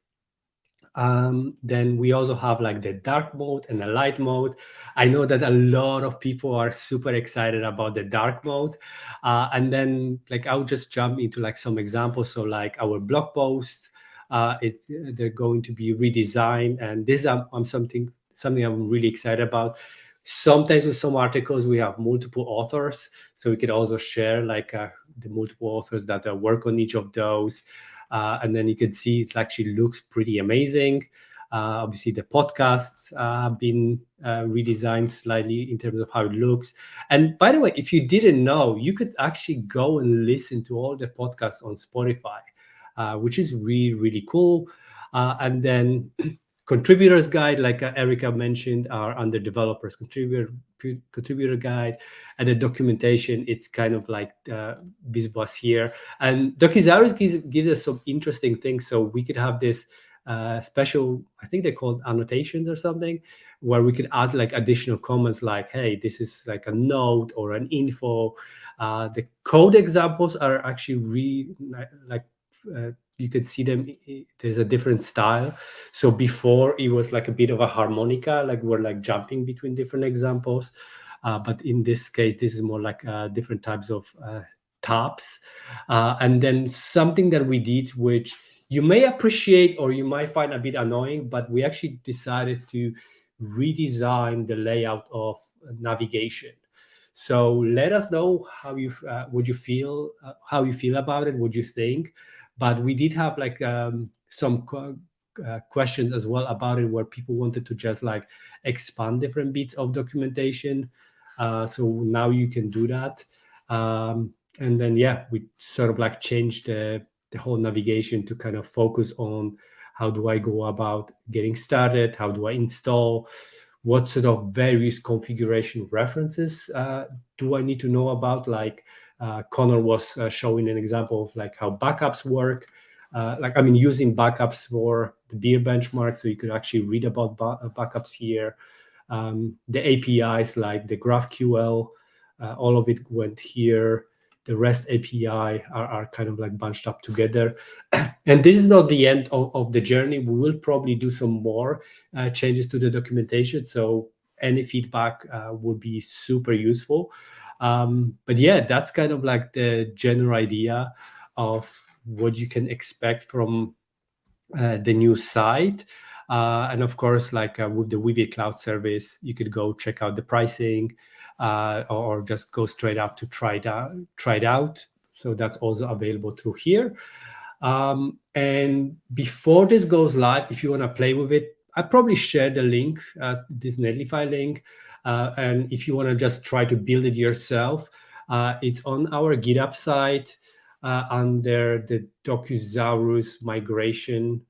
Then we also have like the dark mode and the light mode. I know that a lot of people are super excited about the dark mode. And then like I'll just jump into like some examples. So like our blog posts, they're going to be redesigned, and this is something I'm really excited about. Sometimes with some articles we have multiple authors, so we could also share like the multiple authors that work on each of those, and then you can see it actually looks pretty amazing. Obviously, the podcasts have been redesigned slightly in terms of how it looks. And by the way, if you didn't know, you could actually go and listen to all the podcasts on Spotify, which is really, really cool. And then contributors guide, like Erica mentioned, are under developers contributor guide, and the documentation, it's kind of like BizBoss here. And Docusaurus gives us some interesting things. So we could have this special, I think they're called annotations or something, where we could add like additional comments like, hey, this is like a note or an info. The code examples are actually really like you could see them. There's a different style. So before it was like a bit of a harmonica, like we're like jumping between different examples. But in this case, this is more like different types of tabs. And then something that we did, which you may appreciate or you might find a bit annoying, but we actually decided to redesign the layout of navigation. So let us know how you would you feel how you feel about it, what you think. But we did have like some questions as well about it, where people wanted to just like expand different bits of documentation. So now you can do that. And then, yeah, we sort of like changed the whole navigation to kind of focus on how do I go about getting started? How do I install? What sort of various configuration references do I need to know about? Like Connor was showing an example of like how backups work. Using backups for the BEIR benchmark, so you could actually read about backups here. The APIs like the GraphQL, all of it went here. The REST API are kind of like bunched up together. And this is not the end of the journey. We will probably do some more changes to the documentation. So any feedback would be super useful. But yeah, that's kind of like the general idea of what you can expect from the new site. And of course, like with the Weaviate Cloud service, you could go check out the pricing or just go straight up to try it out. So that's also available through here. And before this goes live, if you want to play with it, I probably share the link, this Netlify link. And if you want to just try to build it yourself, it's on our GitHub site under the Docusaurus migration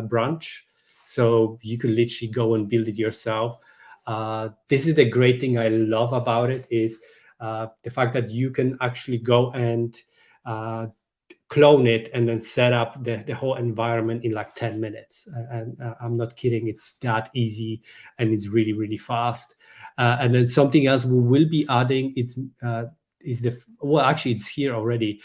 branch. So you can literally go and build it yourself. This is the great thing I love about it is the fact that you can actually go and clone it and then set up the whole environment in like 10 minutes. And I'm not kidding. It's that easy and it's really, really fast. And then something else we will be adding, it's here already.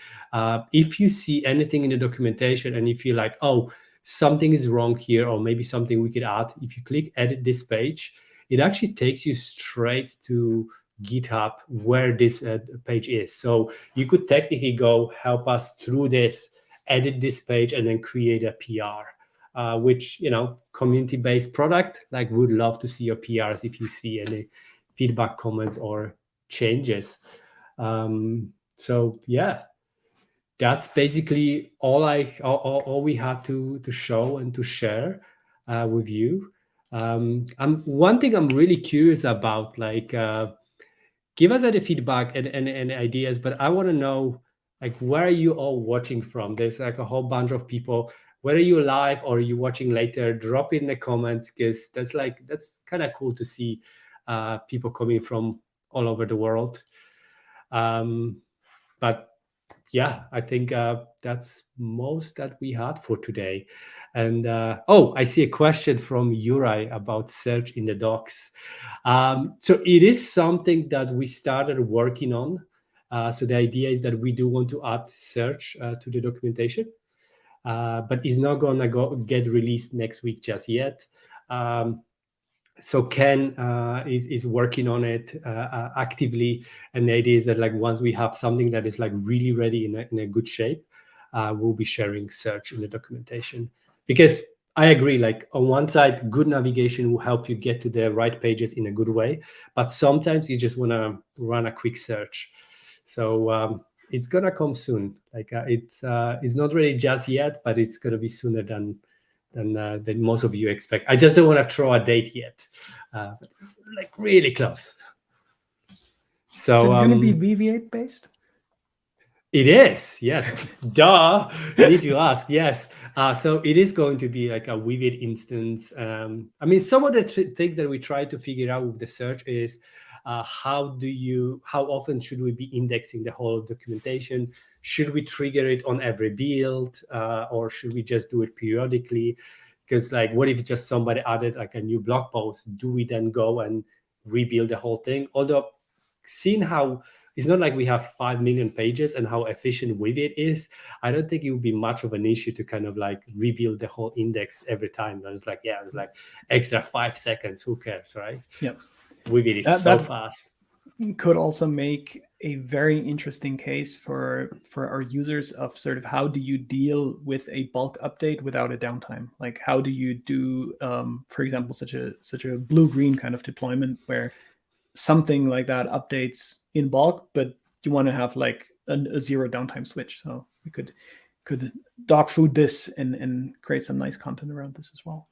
If you see anything in the documentation and you feel like, oh, something is wrong here, or maybe something we could add, if you click edit this page, it actually takes you straight to GitHub where this page is. So you could technically go help us through this, edit this page, and then create a PR, which, community-based product, like would love to see your PRs if you see any feedback, comments, or changes. So yeah, that's basically all we had to show and to share with you. One thing I'm really curious about, like, give us any feedback and ideas, but I want to know, like, where are you all watching from? There's like a whole bunch of people. Whether you're live or you're watching later, drop in the comments, because that's kind of cool to see people coming from all over the world. But yeah, I think that's most that we had for today. And I see a question from Juraj about search in the docs. So it is something that we started working on. So the idea is that we do want to add search to the documentation, but it's not gonna get released next week just yet. So Ken is working on it actively, and the idea is that, like, once we have something that is like really ready in a good shape, we'll be sharing search in the documentation. Because I agree, like, on one side, good navigation will help you get to the right pages in a good way, but sometimes you just want to run a quick search. So it's gonna come soon. Like it's not ready just yet, but it's gonna be sooner than than most of you expect. I just don't want to throw a date yet, but it's like really close. So is it going to be Weaviate based? It is, yes. Duh, need to ask, yes. So it is going to be like a Weaviate instance. I mean, some of the things that we try to figure out with the search is how often should we be indexing the whole documentation? Should we trigger it on every build, or should we just do it periodically? Because like, what if just somebody added like a new blog post? Do we then go and rebuild the whole thing? Although, seeing how it's not like we have 5 million pages and how efficient Weaviate is, I don't think it would be much of an issue to kind of like rebuild the whole index every time. It's like, yeah, it's like extra 5 seconds. Who cares, right? Yeah. Weaviate is so fast. Could also make a very interesting case for our users of sort of how do you deal with a bulk update without a downtime? Like how do you do, for example, such a blue-green kind of deployment where something like that updates in bulk, but you want to have like a zero downtime switch. So we could dog food this and create some nice content around this as well.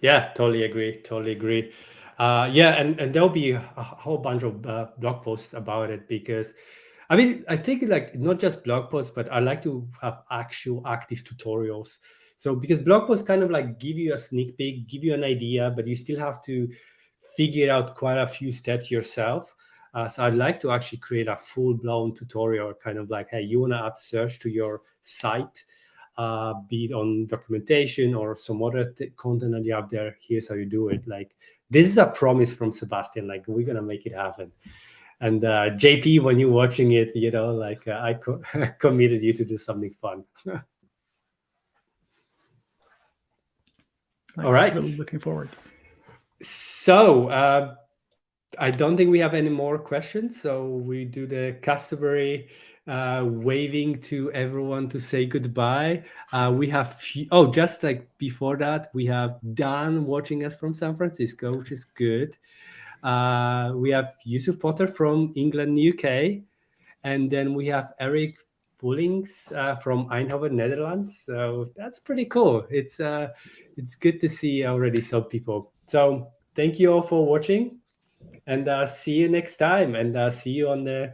Yeah, totally agree. Yeah, and there'll be a whole bunch of blog posts about it, because I mean, I think like not just blog posts, but I like to have actual active tutorials. So because blog posts kind of like give you a sneak peek, give you an idea, but you still have to figure out quite a few steps yourself. So I'd like to actually create a full-blown tutorial, kind of like, hey, you want to add search to your site, be it on documentation or some other content that you have there. Here's how you do it. Like, this is a promise from Sebastian. Like, we're gonna make it happen. And JP, when you're watching it, you know, like I committed you to do something fun. Nice. All right. Really looking forward. So I don't think we have any more questions. So we do the customary waving to everyone to say goodbye. We have, just like before that, we have Dan watching us from San Francisco, which is good. We have Yusuf Potter from England, UK. And then we have Eric Pullings from Eindhoven, Netherlands. So that's pretty cool. It's good to see already some people. So thank you all for watching, and see you next time, and see you on the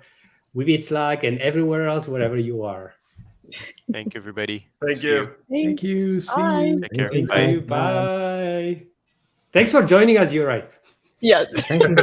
Weaviate Slack and everywhere else, wherever you are. Thank you, everybody. Thank you. Thank you. See Bye. you. Take care. Thank Bye. you. Bye. Thanks for joining us, Juraj. Yes. Thank you.